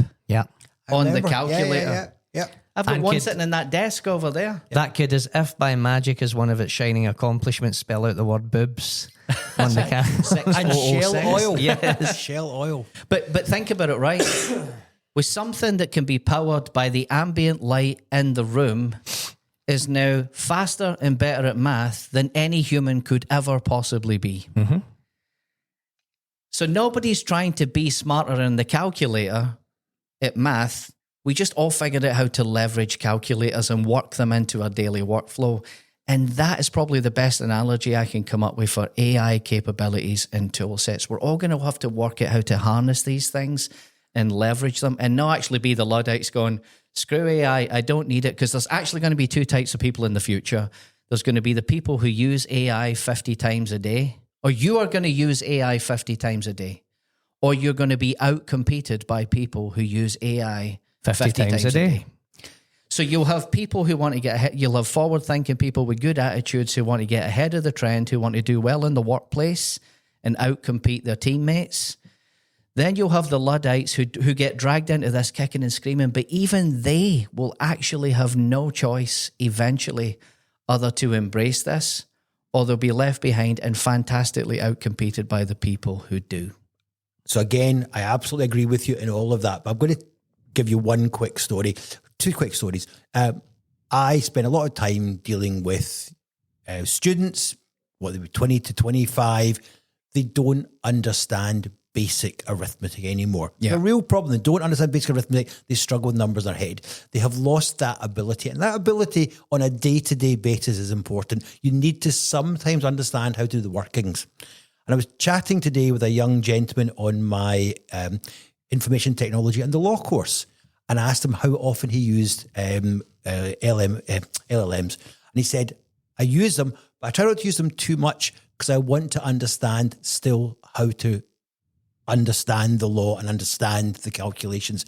on the calculator. Yeah. I've got one sitting in that desk over there. That could, as if by magic, as one of its shining accomplishments, spell out the word boobs on the And shell oil. Yes. Shell oil. But think about it, right? With something that can be powered by the ambient light in the room is now faster and better at math than any human could ever possibly be. Mm-hmm. So nobody's trying to be smarter in the calculator at math. We just all figured out how to leverage calculators and work them into our daily workflow. And that is probably the best analogy I can come up with for AI capabilities and tool sets. We're all going to have to work out how to harness these things and leverage them, and not actually be the Luddites going, screw AI, I don't need it, because there's actually going to be two types of people in the future. There's going to be the people who use AI 50 times a day, or you are going to use AI 50 times a day, or you're going to be outcompeted by people who use AI 50 times a day. So you'll have people who want to get ahead. You'll have forward-thinking people with good attitudes who want to get ahead of the trend, who want to do well in the workplace and outcompete their teammates. Then you'll have the Luddites who get dragged into this kicking and screaming, but even they will actually have no choice eventually other to embrace this, or they'll be left behind and fantastically outcompeted by the people who do. So again, I absolutely agree with you in all of that, but I'm going to give you two quick stories. I spent a lot of time dealing with students, what they were 20 to 25. They don't understand basic arithmetic anymore. Yeah. The real problem, they don't understand basic arithmetic. They struggle with numbers in their head. They have lost that ability. And that ability on a day-to-day basis is important. You need to sometimes understand how to do the workings. And I was chatting today with a young gentleman on my information technology and the law course, and I asked him how often he used LLMs. And he said, I use them, but I try not to use them too much because I want to understand still how to understand the law and understand the calculations.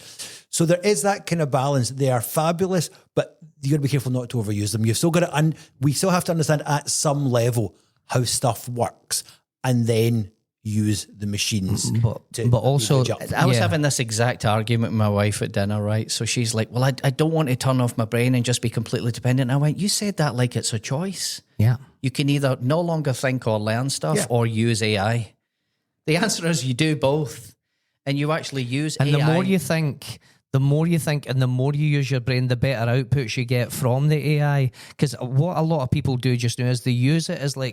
So there is that kind of balance. They are fabulous, but you got to be careful not to overuse them. You've still got to, we still have to understand at some level how stuff works, and then use the machines. But also, I was having this exact argument with my wife at dinner, right? So she's like, well, I don't want to turn off my brain and just be completely dependent. I went, you said that like it's a choice. Yeah. You can either no longer think or learn stuff or use AI. The answer is you do both, and you actually use AI. And the more you think and the more you use your brain, the better outputs you get from the AI. Because what a lot of people do just now is they use it as a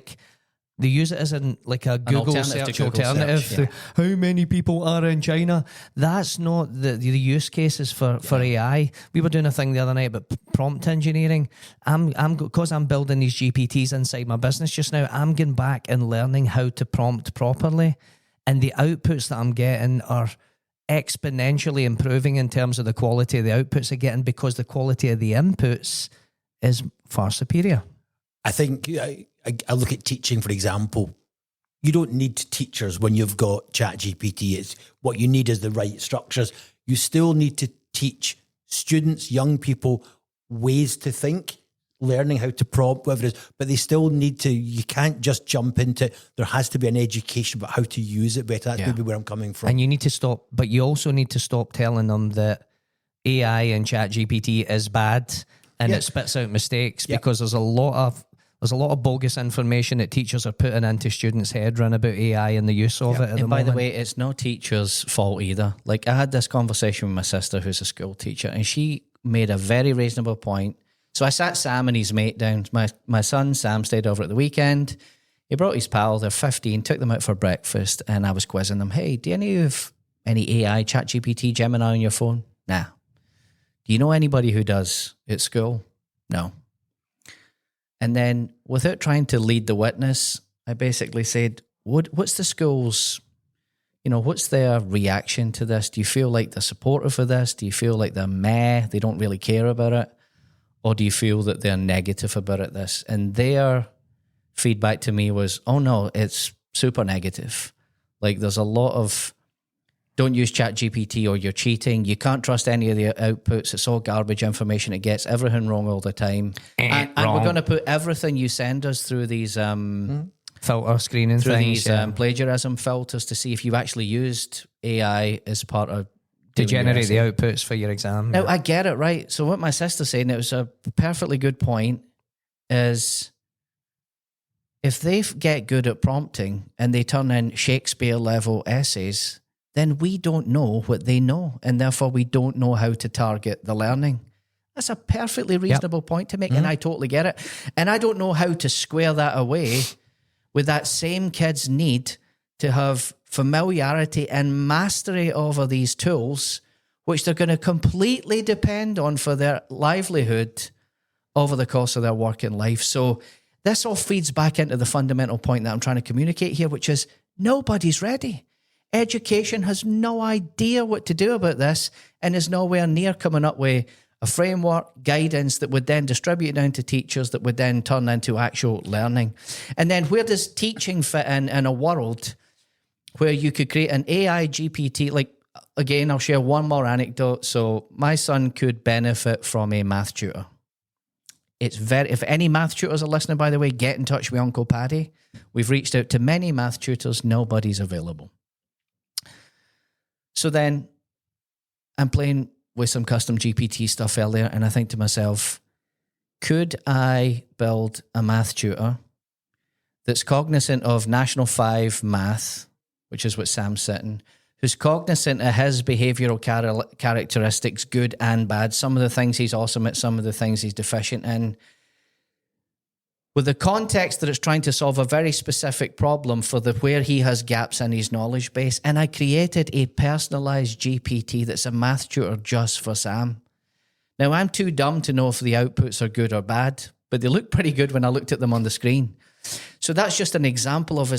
Google search alternative. How many people are in China? That's not the use cases for AI. We were doing a thing the other night about prompt engineering. Because I'm building these GPTs inside my business just now, I'm going back and learning how to prompt properly. And the outputs that I'm getting are exponentially improving in terms of the quality of the outputs I'm getting, because the quality of the inputs is far superior. I think I look at teaching, for example. you don't need teachers when you've got ChatGPT. It's what you need is the right structures. You still need to teach students, young people, ways to think, learning how to prompt, whatever it is, but they still need to, you can't just jump into, there has to be an education about how to use it better. That's maybe where I'm coming from. And you need to stop, but you also need to stop telling them that AI and ChatGPT is bad and it spits out mistakes, because there's a lot of bogus information that teachers are putting into students' head around about AI and the use of it at the moment. By the way, it's no teacher's fault either. Like, I had this conversation with my sister, who's a school teacher, and she made a very reasonable point. So I sat Sam and his mate down. My son, Sam, stayed over at the weekend. He brought his pal, they're 15, took them out for breakfast, and I was quizzing them. Hey, do any of you have any AI, ChatGPT, Gemini on your phone? Nah. Do you know anybody who does at school? No. And then, without trying to lead the witness, I basically said, what's the school's, what's their reaction to this? Do you feel like they're supportive of this? Do you feel like they don't really care about it? Or do you feel that they're negative about this? And their feedback to me was, oh no, it's super negative. Like, there's a lot of, don't use ChatGPT or you're cheating. You can't trust any of the outputs. It's all garbage information. It gets everything wrong all the time. And we're going to put everything you send us through these filter screening things, plagiarism filters to see if you actually used AI as part of to generate the outputs for your exam. Now, I get it, right? So what my sister said, and it was a perfectly good point, is if they get good at prompting and they turn in Shakespeare-level essays, then we don't know what they know, and therefore we don't know how to target the learning. That's a perfectly reasonable point to make, and I totally get it. And I don't know how to square that away with that same kid's need to have familiarity and mastery over these tools, which they're going to completely depend on for their livelihood over the course of their working life. So this all feeds back into the fundamental point that I'm trying to communicate here, which is nobody's ready. Education has no idea what to do about this and is nowhere near coming up with a framework, guidance that would then distribute down to teachers that would then turn into actual learning. And then where does teaching fit in a world where you could create an AI GPT? Like, again, I'll share one more anecdote. So my son could benefit from a math tutor. If any math tutors are listening, by the way, get in touch with Uncle Paddy. We've reached out to many math tutors. Nobody's available. So then I'm playing with some custom GPT stuff earlier, and I think to myself, could I build a math tutor that's cognizant of National 5 math, which is what Sam's sitting, who's cognizant of his behavioural characteristics, good and bad, some of the things he's awesome at, some of the things he's deficient in, with the context that it's trying to solve a very specific problem for where he has gaps in his knowledge base. And I created a personalised GPT that's a math tutor just for Sam. Now, I'm too dumb to know if the outputs are good or bad, but they look pretty good when I looked at them on the screen. So that's just an example of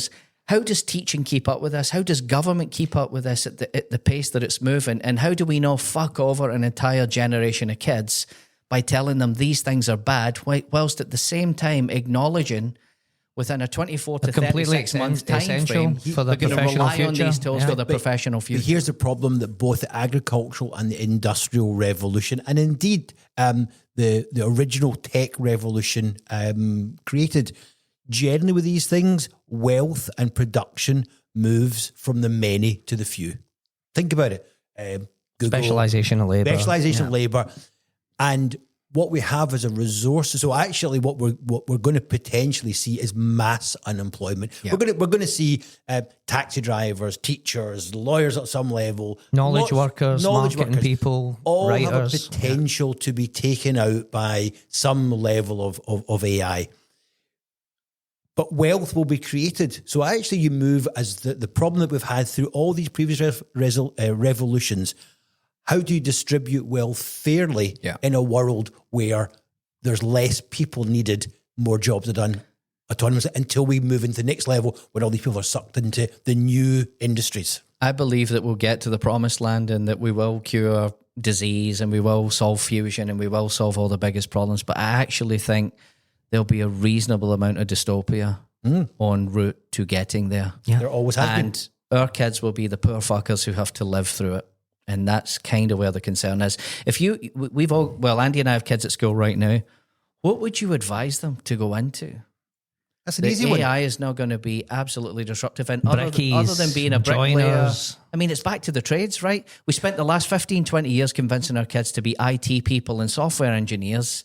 how does teaching keep up with this? How does government keep up with this at the pace that it's moving? And how do we not fuck over an entire generation of kids by telling them these things are bad, whilst at the same time acknowledging within a 24 to 36 month time frame, for the they're going to rely on these tools for the professional future. Here's the problem that both the agricultural and the industrial revolution, and indeed the original tech revolution created, generally with these things, wealth and production moves from the many to the few. Think about it. Google, specialization of labor. Specialization of labor. And what we have as a resource, so actually what we're going to potentially see is mass unemployment. Yeah. We're going to see taxi drivers, teachers, lawyers at some level, knowledge workers, people, all writers. Have a potential to be taken out by some level of AI. But wealth will be created. So actually you move as the problem that we've had through all these previous revolutions. How do you distribute wealth fairly in a world where there's less people needed, more jobs are done autonomously, until we move into the next level when all these people are sucked into the new industries? I believe that we'll get to the promised land and that we will cure disease and we will solve fusion and we will solve all the biggest problems. But I actually think there'll be a reasonable amount of dystopia en route to getting there. There always has been. And our kids will be the poor fuckers who have to live through it. And that's kind of where the concern is. Andy and I have kids at school right now. What would you advise them to go into? That's an easy one. AI is now going to be absolutely disruptive. And Brickies, other than being a bricklayer, joiners. I mean, it's back to the trades, right? We spent the last 15, 20 years convincing our kids to be IT people and software engineers.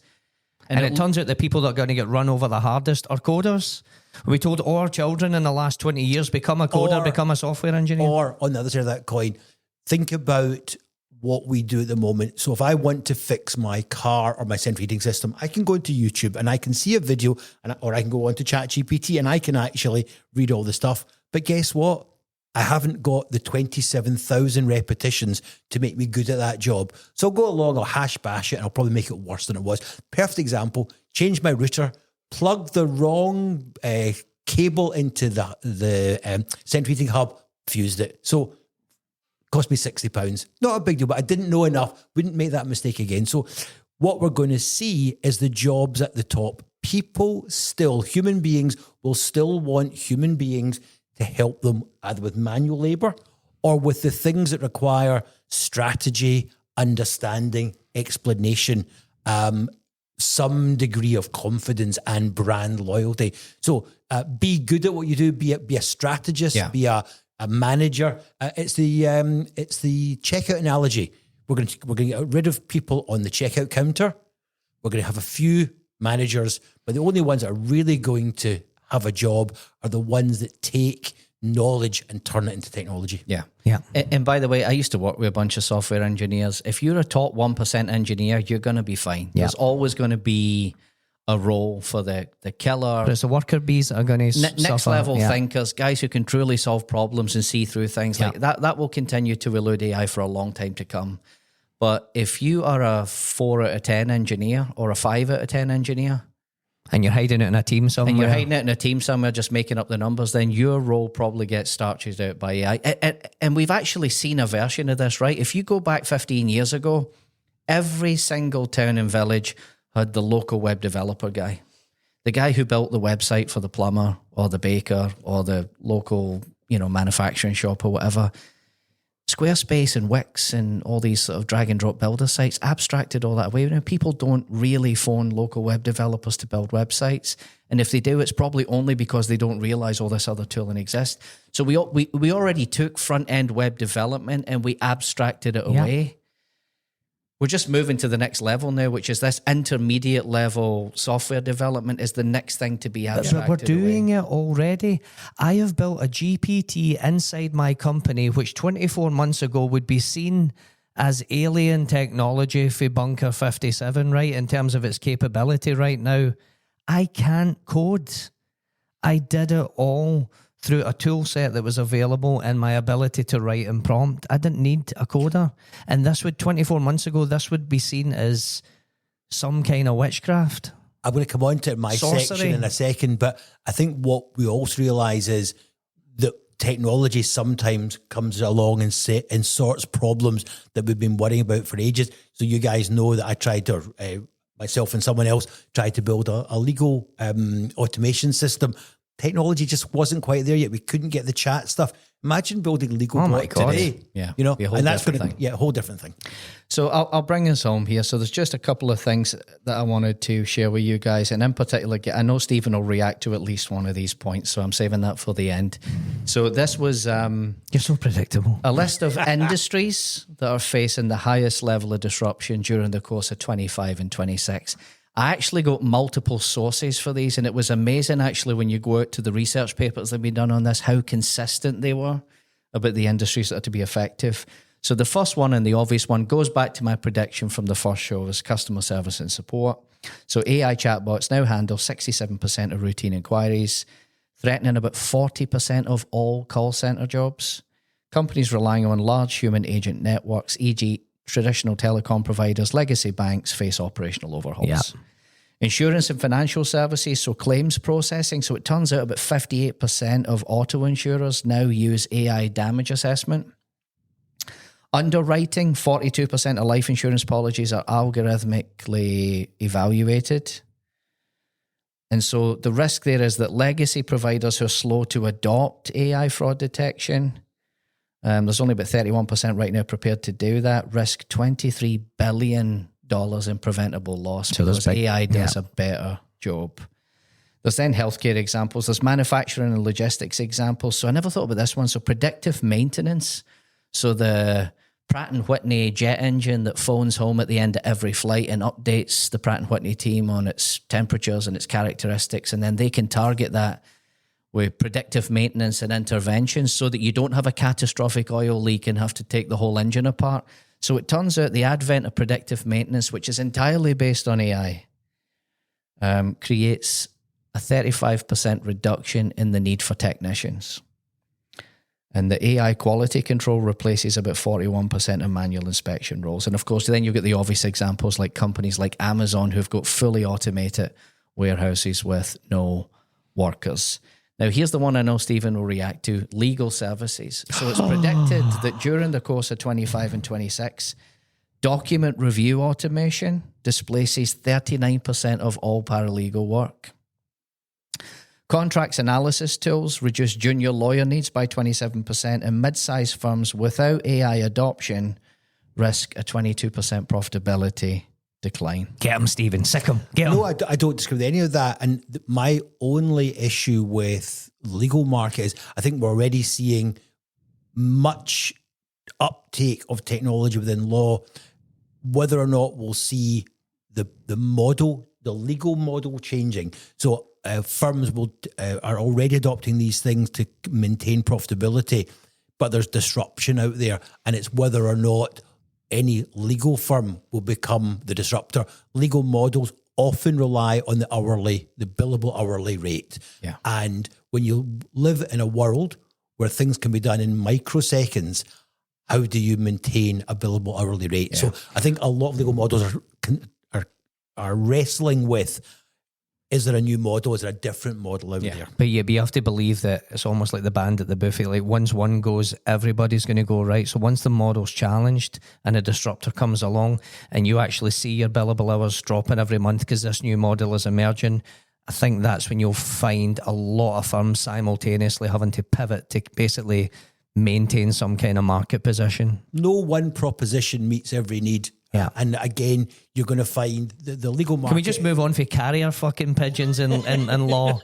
And it turns out the people that are going to get run over the hardest are coders. We told all our children in the last 20 years, become a coder, become a software engineer. Or on the other side of that coin, think about what we do at the moment. So if I want to fix my car or my central heating system, I can go into YouTube and I can see a video, or I can go onto ChatGPT and I can actually read all the stuff. But guess what? I haven't got the 27,000 repetitions to make me good at that job. So I'll go along, I'll hash bash it, and I'll probably make it worse than it was. Perfect example, change my router, plug the wrong cable into the central heating hub, fused it. So cost me £60. Not a big deal, but I didn't know enough. Wouldn't make that mistake again. So what we're going to see is the jobs at the top. People still, human beings will still want human beings to help them either with manual labor or with the things that require strategy, understanding, explanation, some degree of confidence and brand loyalty. So be good at what you do. Be a strategist. Yeah. Be a manager. It's the checkout analogy. We're going to get rid of people on the checkout counter. We're going to have a few managers, but the only ones that are really going to have a job are the ones that take knowledge and turn it into technology. Yeah. Yeah. And by the way, I used to work with a bunch of software engineers. If you're a top 1% engineer, you're going to be fine. Yeah. There's always going to be a role for the killer. But it's the worker bees that are going to Next level thinkers, guys who can truly solve problems and see through things like that. That will continue to elude AI for a long time to come. But if you are a 4 out of 10 engineer or a 5 out of 10 engineer, and you're hiding it in a team somewhere, and you're hiding it in a team somewhere, just making up the numbers, then your role probably gets starched out by AI. And we've actually seen a version of this, right? If you go back 15 years ago, every single town and village had the local web developer guy. The guy who built the website for the plumber or the baker or the local, manufacturing shop or whatever. Squarespace and Wix and all these sort of drag and drop builder sites abstracted all that away. People don't really phone local web developers to build websites. And if they do, it's probably only because they don't realize all this other tooling exists. So we already took front-end web development and we abstracted it away. We're just moving to the next level now, which is this intermediate level software development is the next thing to be abstracted. We're doing it already. I have built a GPT inside my company, which 24 months ago would be seen as alien technology for Bunker 57, right? In terms of its capability right now. I can't code. I did it all through a tool set that was available and my ability to write and prompt. I didn't need a coder. And this would, 24 months ago, this would be seen as some kind of witchcraft. I'm going to come on to my section in a second, but I think what we also realise is that technology sometimes comes along and sorts problems that we've been worrying about for ages. So you guys know that I tried to, myself and someone else, tried to build a legal automation system. Technology just wasn't quite there yet. We couldn't get the chat stuff. Imagine building legal bot today. Yeah, and that's going to be a whole different thing. So I'll bring us home here. So there's just a couple of things that I wanted to share with you guys, and in particular, I know Stephen will react to at least one of these points, so I'm saving that for the end. So this was you're so predictable. A list of industries that are facing the highest level of disruption during the course of 25 and 26. I actually got multiple sources for these, and it was amazing actually when you go out to the research papers that have been done on this, how consistent they were about the industries that are to be effective. So the first one and the obvious one goes back to my prediction from the first show, is customer service and support. So AI chatbots now handle 67% of routine inquiries, threatening about 40% of all call center jobs. Companies relying on large human agent networks, e.g., traditional telecom providers, legacy banks, face operational overhauls. Yeah. Insurance and financial services, so claims processing. So it turns out about 58% of auto insurers now use AI damage assessment. Underwriting, 42% of life insurance policies are algorithmically evaluated. And so the risk there is that legacy providers who are slow to adopt AI fraud detection, there's only about 31% right now prepared to do that, risk $23 billion in preventable loss because AI does a better job. There's then healthcare examples. There's manufacturing and logistics examples. So I never thought about this one. So predictive maintenance. So the Pratt & Whitney jet engine that phones home at the end of every flight and updates the Pratt & Whitney team on its temperatures and its characteristics. And then they can target that with predictive maintenance and interventions so that you don't have a catastrophic oil leak and have to take the whole engine apart. So it turns out the advent of predictive maintenance, which is entirely based on AI, creates a 35% reduction in the need for technicians. And the AI quality control replaces about 41% of manual inspection roles. And of course, then you get the obvious examples like companies like Amazon who've got fully automated warehouses with no workers. Now, here's the one I know Stephen will react to, legal services. So it's predicted that during the course of 25 and 26, document review automation displaces 39% of all paralegal work. Contracts analysis tools reduce junior lawyer needs by 27%, and mid-sized firms without AI adoption risk a 22% profitability decline. Get him, Stephen. Sick him. Get him. No, I don't disagree with any of that. And my only issue with the legal market is I think we're already seeing much uptake of technology within law. Whether or not we'll see the model, the legal model changing. So firms are already adopting these things to maintain profitability, but there's disruption out there, and it's whether or not any legal firm will become the disruptor. Legal models often rely on the billable hourly rate. Yeah. And when you live in a world where things can be done in microseconds, how do you maintain a billable hourly rate? Yeah. So I think a lot of legal models are wrestling with, is there a new model? Is there a different model out there? But you have to believe that it's almost like the band at the buffet. Like once one goes, everybody's going to go, right? So once the model's challenged and a disruptor comes along and you actually see your billable hours dropping every month because this new model is emerging, I think that's when you'll find a lot of firms simultaneously having to pivot to basically maintain some kind of market position. No one proposition meets every need. Yeah. And again, you're going to find the legal market. Can we just move on for carrier fucking pigeons in law?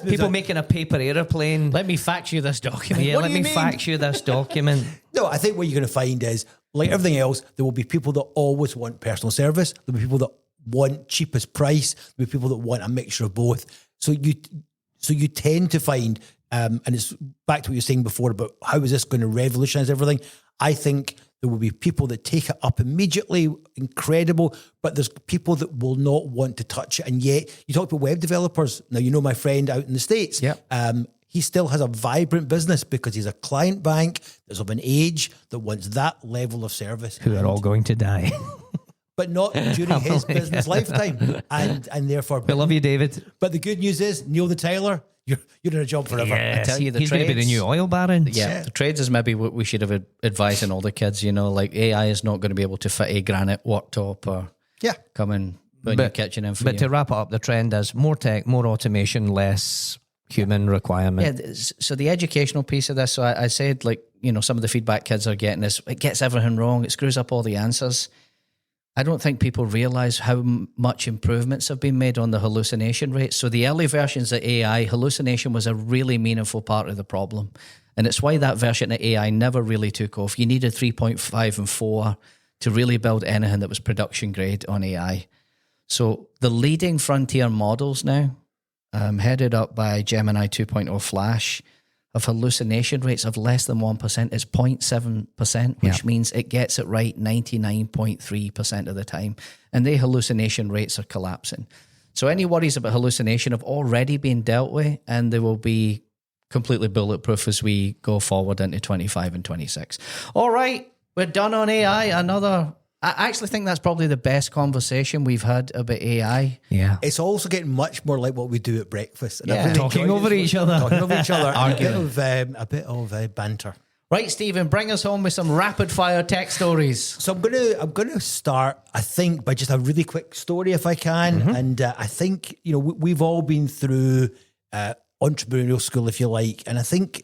People making a paper aeroplane. Let me fax you this document. Yeah, let me fax you this document. No, I think what you're going to find is, like everything else, there will be people that always want personal service. There'll be people that want cheapest price. There'll be people that want a mixture of both. So you tend to find, and it's back to what you were saying before about how is this going to revolutionize everything. I think there will be people that take it up immediately, incredible, but there's people that will not want to touch it. And yet, you talk about web developers. Now, you know my friend out in the States. Yep. He still has a vibrant business because he's a client bank that's of an age that wants that level of service. Who are all going to die. But not during his business lifetime. And therefore... We love you, David. But the good news is, Neil the Tailor, you're in a job forever. Yes. I tell you, He's going to be the new oil baron. Yeah, the trades is maybe what we should have advising all the kids, like AI is not going to be able to fit a granite worktop or come in when your kitchen in for But you. to wrap it up, the trend is more tech, more automation, less human requirement. Yeah, so the educational piece of this, so I said, some of the feedback kids are getting is it gets everything wrong, it screws up all the answers. I don't think people realise how much improvements have been made on the hallucination rate. So the early versions of AI, hallucination was a really meaningful part of the problem. And it's why that version of AI never really took off. You needed 3.5 and 4 to really build anything that was production grade on AI. So the leading frontier models now, headed up by Gemini 2.0 Flash, of hallucination rates of less than 1%. It's 0.7%, which means it gets it right 99.3% of the time. And the hallucination rates are collapsing. So any worries about hallucination have already been dealt with, and they will be completely bulletproof as we go forward into 25 and 26. All right, we're done on AI. I actually think that's probably the best conversation we've had about AI. Yeah. It's also getting much more like what we do at breakfast. And Talking over each other. Talking over each other. A bit of banter. Right, Stephen, bring us home with some rapid fire tech stories. So I'm gonna start, I think, by just a really quick story, if I can. And I think we've all been through entrepreneurial school, if you like, and I think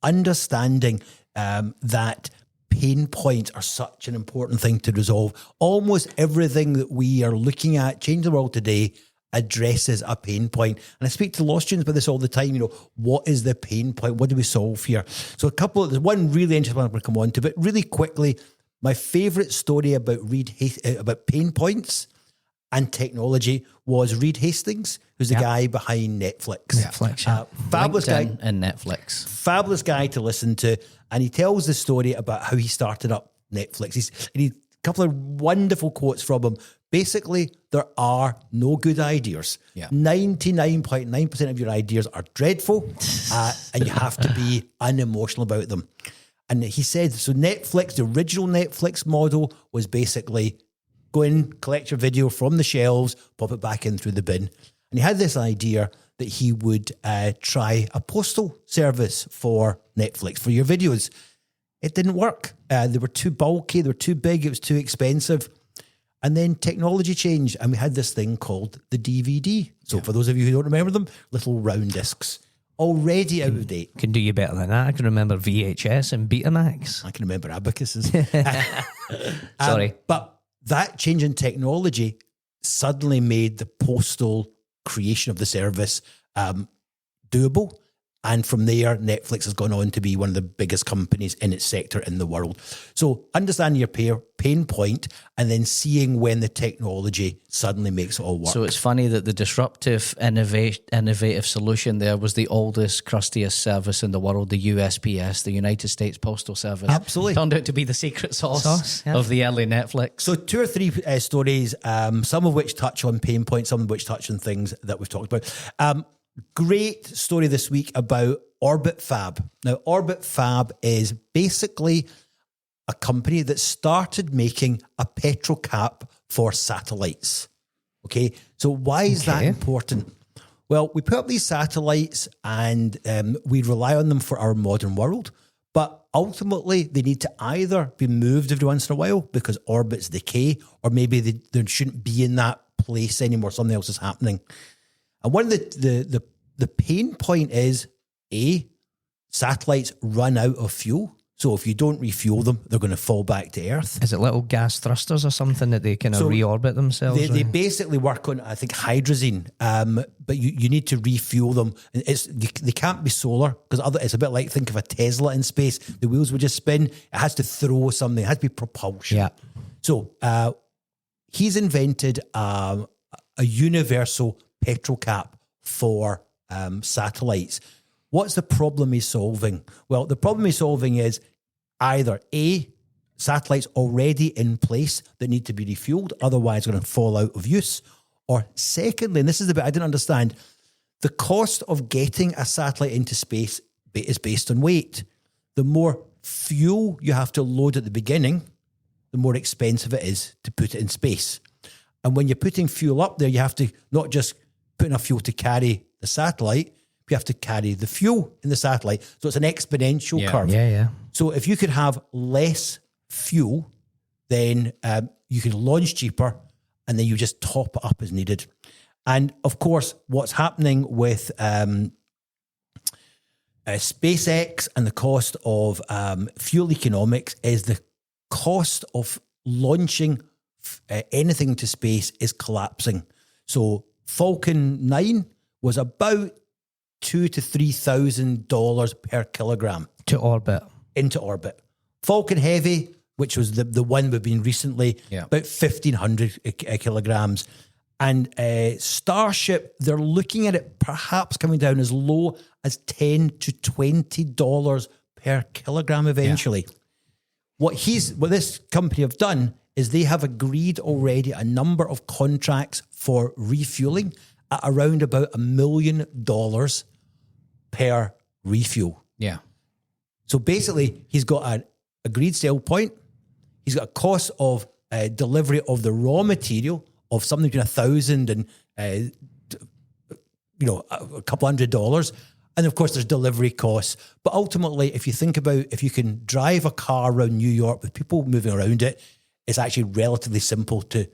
understanding that pain points are such an important thing to resolve. Almost everything that we are looking at changing the world today addresses a pain point. And I speak to law students about this all the time. What is the pain point? What do we solve here? So there's one really interesting one I'm going to come on to, but really quickly, my favorite story about about pain points and technology was Reed Hastings, who's the guy behind Netflix. Fabulous LinkedIn guy. and Netflix. Fabulous guy to listen to. And he tells the story about how he started up Netflix. A couple of wonderful quotes from him. Basically, there are no good ideas. 99.9% of your ideas are dreadful, and you have to be unemotional about them. And he said, so Netflix, the original Netflix model was basically go in, collect your video from the shelves, pop it back in through the bin. And he had this idea that he would try a postal service for Netflix, for your videos. It didn't work. They were too bulky, they were too big, it was too expensive. And then technology changed, and we had this thing called the DVD. So for those of you who don't remember them, little round discs, already out of date. Can do you better than that. I can remember VHS and Betamax. I can remember abacuses. Sorry. But that change in technology suddenly made the postal creation of the service doable. And from there, Netflix has gone on to be one of the biggest companies in its sector in the world. So understanding your pain point and then seeing when the technology suddenly makes it all work. So it's funny that the disruptive, innovative solution there was the oldest, crustiest service in the world, the USPS, the United States Postal Service. Absolutely. Turned out to be the secret sauce of the early Netflix. So 2 or 3 stories, some of which touch on pain points, some of which touch on things that we've talked about. Great story this week about Orbit Fab. Now, Orbit Fab is basically a company that started making a petrol cap for satellites. Okay, so why is that important? Well, we put up these satellites and we rely on them for our modern world, but ultimately they need to either be moved every once in a while because orbits decay, or maybe they shouldn't be in that place anymore, something else is happening. And one of the pain point is, satellites run out of fuel. So if you don't refuel them, they're going to fall back to Earth. Is it little gas thrusters or something that they kind of reorbit themselves? They basically work on, I think, hydrazine, but you need to refuel them. They can't be solar because it's a bit like, think of a Tesla in space. The wheels would just spin. It has to throw something. It has to be propulsion. Yeah. So he's invented a universal petrol cap for satellites. What's the problem he's solving? Well, the problem he's solving is either satellites already in place that need to be refueled, otherwise they're going to fall out of use. Or secondly, and this is the bit I didn't understand, the cost of getting a satellite into space is based on weight. The more fuel you have to load at the beginning, the more expensive it is to put it in space. And when you're putting fuel up there, you have to not just put enough fuel to carry the satellite, you have to carry the fuel in the satellite. So it's an exponential curve. Yeah. So if you could have less fuel, then you can launch cheaper and then you just top it up as needed. And of course, what's happening with SpaceX and the cost of fuel economics is the cost of launching anything to space is collapsing. So Falcon 9 was about $2,000 to $3,000 per kilogram To orbit. into orbit. Falcon Heavy, which was the one we've been recently, about 1,500 kilograms. And Starship, they're looking at it perhaps coming down as low as $10 to $20 per kilogram eventually. What this company have done is they have agreed already a number of contracts for refueling at around about $1 million per refuel. Yeah. So basically, he's got an agreed sale point. He's got a cost of delivery of the raw material of something between $1,000 and a couple $100, And of course, there's delivery costs. But ultimately, if you think about if you can drive a car around New York with people moving around it, it's actually relatively simple to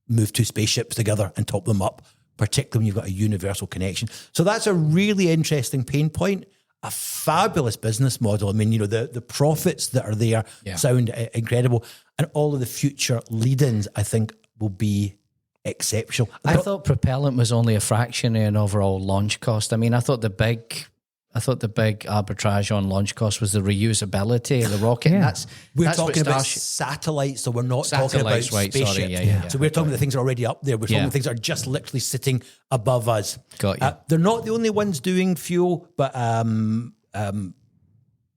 move two spaceships together and top them up, particularly when you've got a universal connection. So that's a really interesting pain point, a fabulous business model. I mean, the profits that are there sound incredible. And all of the future lead-ins, I think, will be exceptional. I thought propellant was only a fraction of an overall launch cost. I mean, I thought the big arbitrage on launch cost was the reusability of the rocket. Yeah. And We're talking about satellites, so we're not talking about Satellites, right, spaceships. sorry, yeah. So we're talking about things that are already up there. We're talking about things that are just literally sitting above us. Got you. They're not the only ones doing fuel, but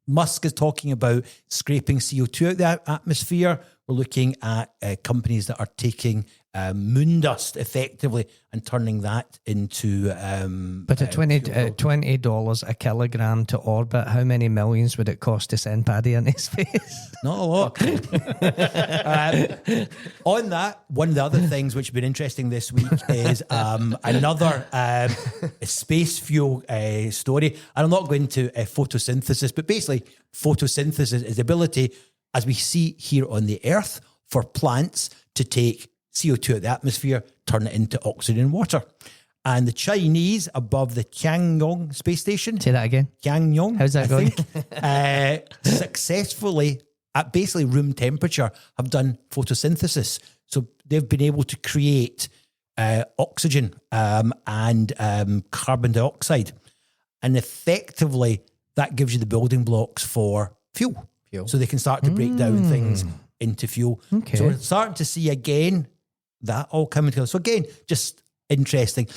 Musk is talking about scraping CO2 out the atmosphere. We're looking at companies that are taking moon dust effectively and turning that into But at $20 a kilogram to orbit, how many millions would it cost to send Paddy into space? Not a lot. On that, one of the other things which have been interesting this week is another space fuel story. And I'm not going to photosynthesis, but basically photosynthesis is the ability, as we see here on the Earth, for plants to take CO2 out of the atmosphere, turn it into oxygen and water. And the Chinese above the Tiangong space station. Say that again. Tiangong. How's that going? Successfully, at basically room temperature, have done photosynthesis. So they've been able to create oxygen and carbon dioxide. And effectively, that gives you the building blocks for fuel. So they can start to break down things into fuel. Okay. So we're starting to see again that all coming together. So again, just interesting.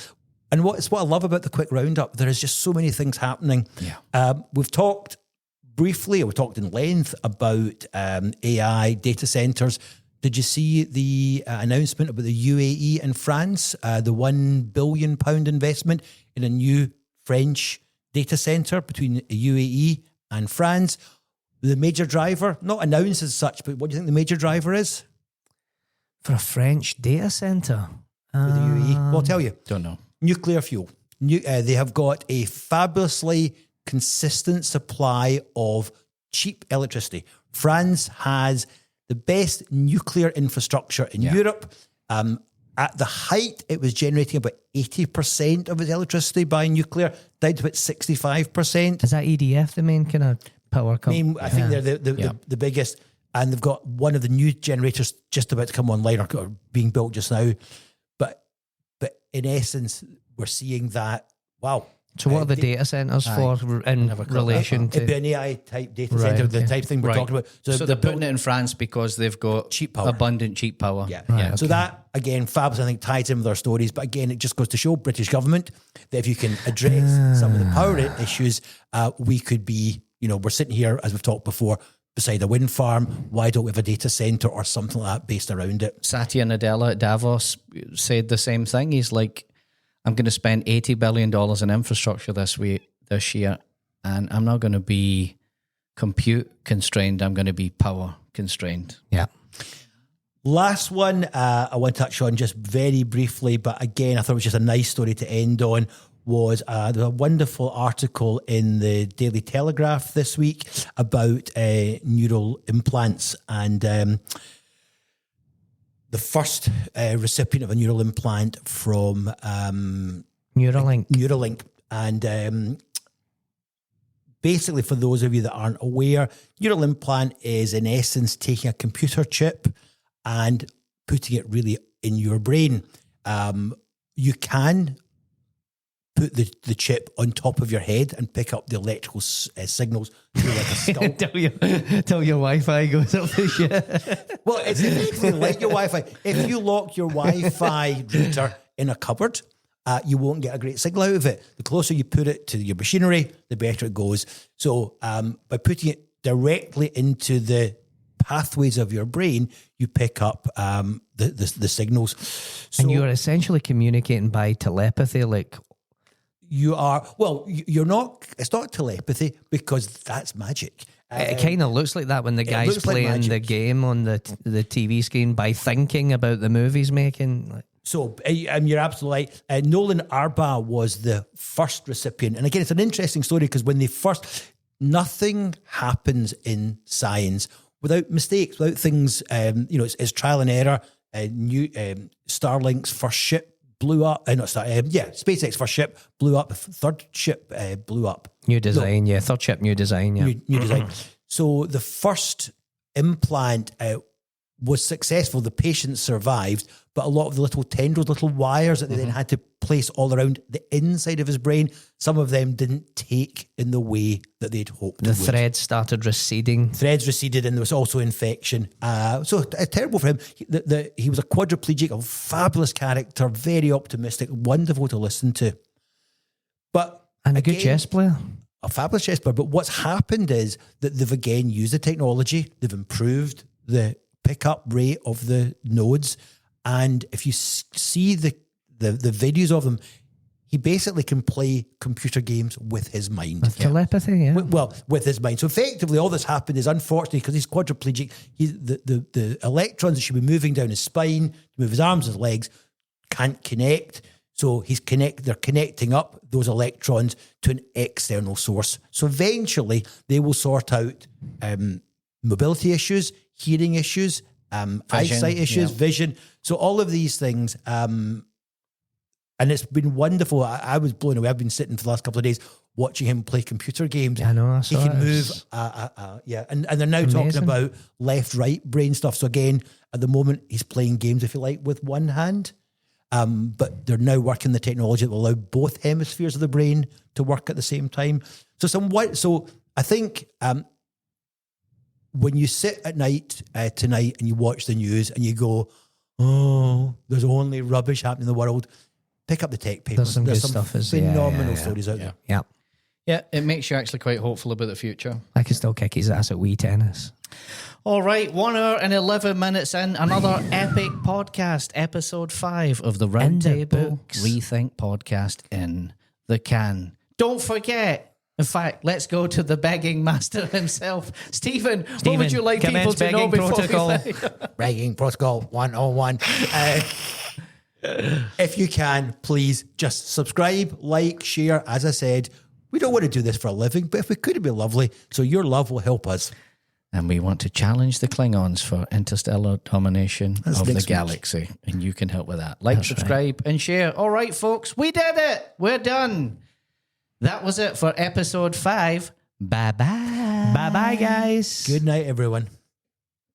And what I love about the quick roundup, there is just so many things happening. Yeah. We've talked briefly, we talked in length about AI data centers. Did you see the announcement about the UAE and France, the £1 billion investment in a new French data center between the UAE and France? The major driver, not announced as such, but what do you think the major driver is? For a French data centre? For the UAE? Well, I'll tell you. Don't know. Nuclear fuel. They have got a fabulously consistent supply of cheap electricity. France has the best nuclear infrastructure in Europe. At the height, it was generating about 80% of its electricity by nuclear, down to about 65%. Is that EDF the main kind of power company? I think they're the biggest, and they've got one of the new generators just about to come online or being built just now. But in essence, we're seeing that, wow. So what are the data centres for in relation to? It'd be an AI type data centre, the type thing we're talking about. So they're putting it in France because they've got cheap power. Abundant cheap power. Yeah. So that, again, fabulous, I think, ties in with our stories. But again, it just goes to show British government that if you can address some of the power issues, we could be, we're sitting here, as we've talked before, beside a wind farm. Why don't we have a data centre or something like that based around it? Satya Nadella at Davos said the same thing. He's like, I'm going to spend $80 billion in infrastructure this year, and I'm not going to be compute constrained. I'm going to be power constrained. Yeah. Last one I want to touch on just very briefly, but again, I thought it was just a nice story to end on, was there was a wonderful article in the Daily Telegraph this week about neural implants, and the first recipient of a neural implant from Neuralink. And basically, for those of you that aren't aware, neural implant is in essence taking a computer chip and putting it really in your brain. You can put the chip on top of your head and pick up the electrical signals through like a skull. Tell your Wi-Fi goes up the shit. Well, it's effectively like your Wi-Fi. If you lock your Wi-Fi router in a cupboard, you won't get a great signal out of it. The closer you put it to your machinery, the better it goes. So by putting it directly into the pathways of your brain, you pick up the signals. So, and you're essentially communicating by telepathy, like... You are, well, you're not, it's not telepathy because that's magic. It kind of looks like that when the guy's looks like playing the magic. game on the TV screen by thinking about the movies making. Like, So, you're absolutely right. Nolan Arba was the first recipient. And again, it's an interesting story because when nothing happens in science without mistakes, without things, it's trial and error. Starlink's first ship blew up. SpaceX first ship blew up. Third ship blew up. new design, third ship, new design, New design. So the first implant was successful. The patient survived, but a lot of the little tendrils, little wires that they then had to place all around the inside of his brain, some of them didn't take in the way that they'd hoped. The threads started receding. Threads receded, and there was also infection. So terrible for him. He was a quadriplegic, a fabulous character, very optimistic, wonderful to listen to. But And a good again, chess player. a fabulous chess player. But what's happened is that they've again used the technology. They've improved the pickup rate of the nodes. And if you see the videos of them, he basically can play computer games with his mind. With telepathy, yeah. Well, with his mind. So effectively, all that's happened is, unfortunately, because he's quadriplegic, the electrons that should be moving down his spine, to move his arms, his legs, can't connect. So they're connecting up those electrons to an external source. So eventually, they will sort out mobility issues, hearing issues, eyesight issues, vision. So all of these things, and it's been wonderful. I was blown away. I've been sitting for the last couple of days watching him play computer games. I know, I He saw can it. move, and they're now talking Amazing. about left-right brain stuff. So again, at the moment, he's playing games, if you like, with one hand. But they're now working the technology that will allow both hemispheres of the brain to work at the same time. So I think when you sit at night tonight and you watch the news and you go, "Oh, there's only rubbish happening in the world," pick up the tech papers. There's some good stuff. Phenomenal stories out there. Yeah. Yeah, it makes you actually quite hopeful about the future. I could still kick his ass at Wii tennis. All right, 1 hour and 11 minutes in, another epic podcast, episode 5 of the In the Roundtable books. Rethink podcast in the can. Don't forget, in fact, let's go to the begging master himself. Stephen, what would you like people commence to know begging before protocol. we Bragging Protocol 101. If you can, please just subscribe, like, share. As I said, we don't want to do this for a living, but if we could, it'd be lovely. So your love will help us. And we want to challenge the Klingons for interstellar domination That's of the next week. galaxy. And you can help with that. Like, subscribe, and share. All right, folks, we did it. We're done. That was it for episode 5. Bye-bye. Bye-bye, guys. Good night, everyone.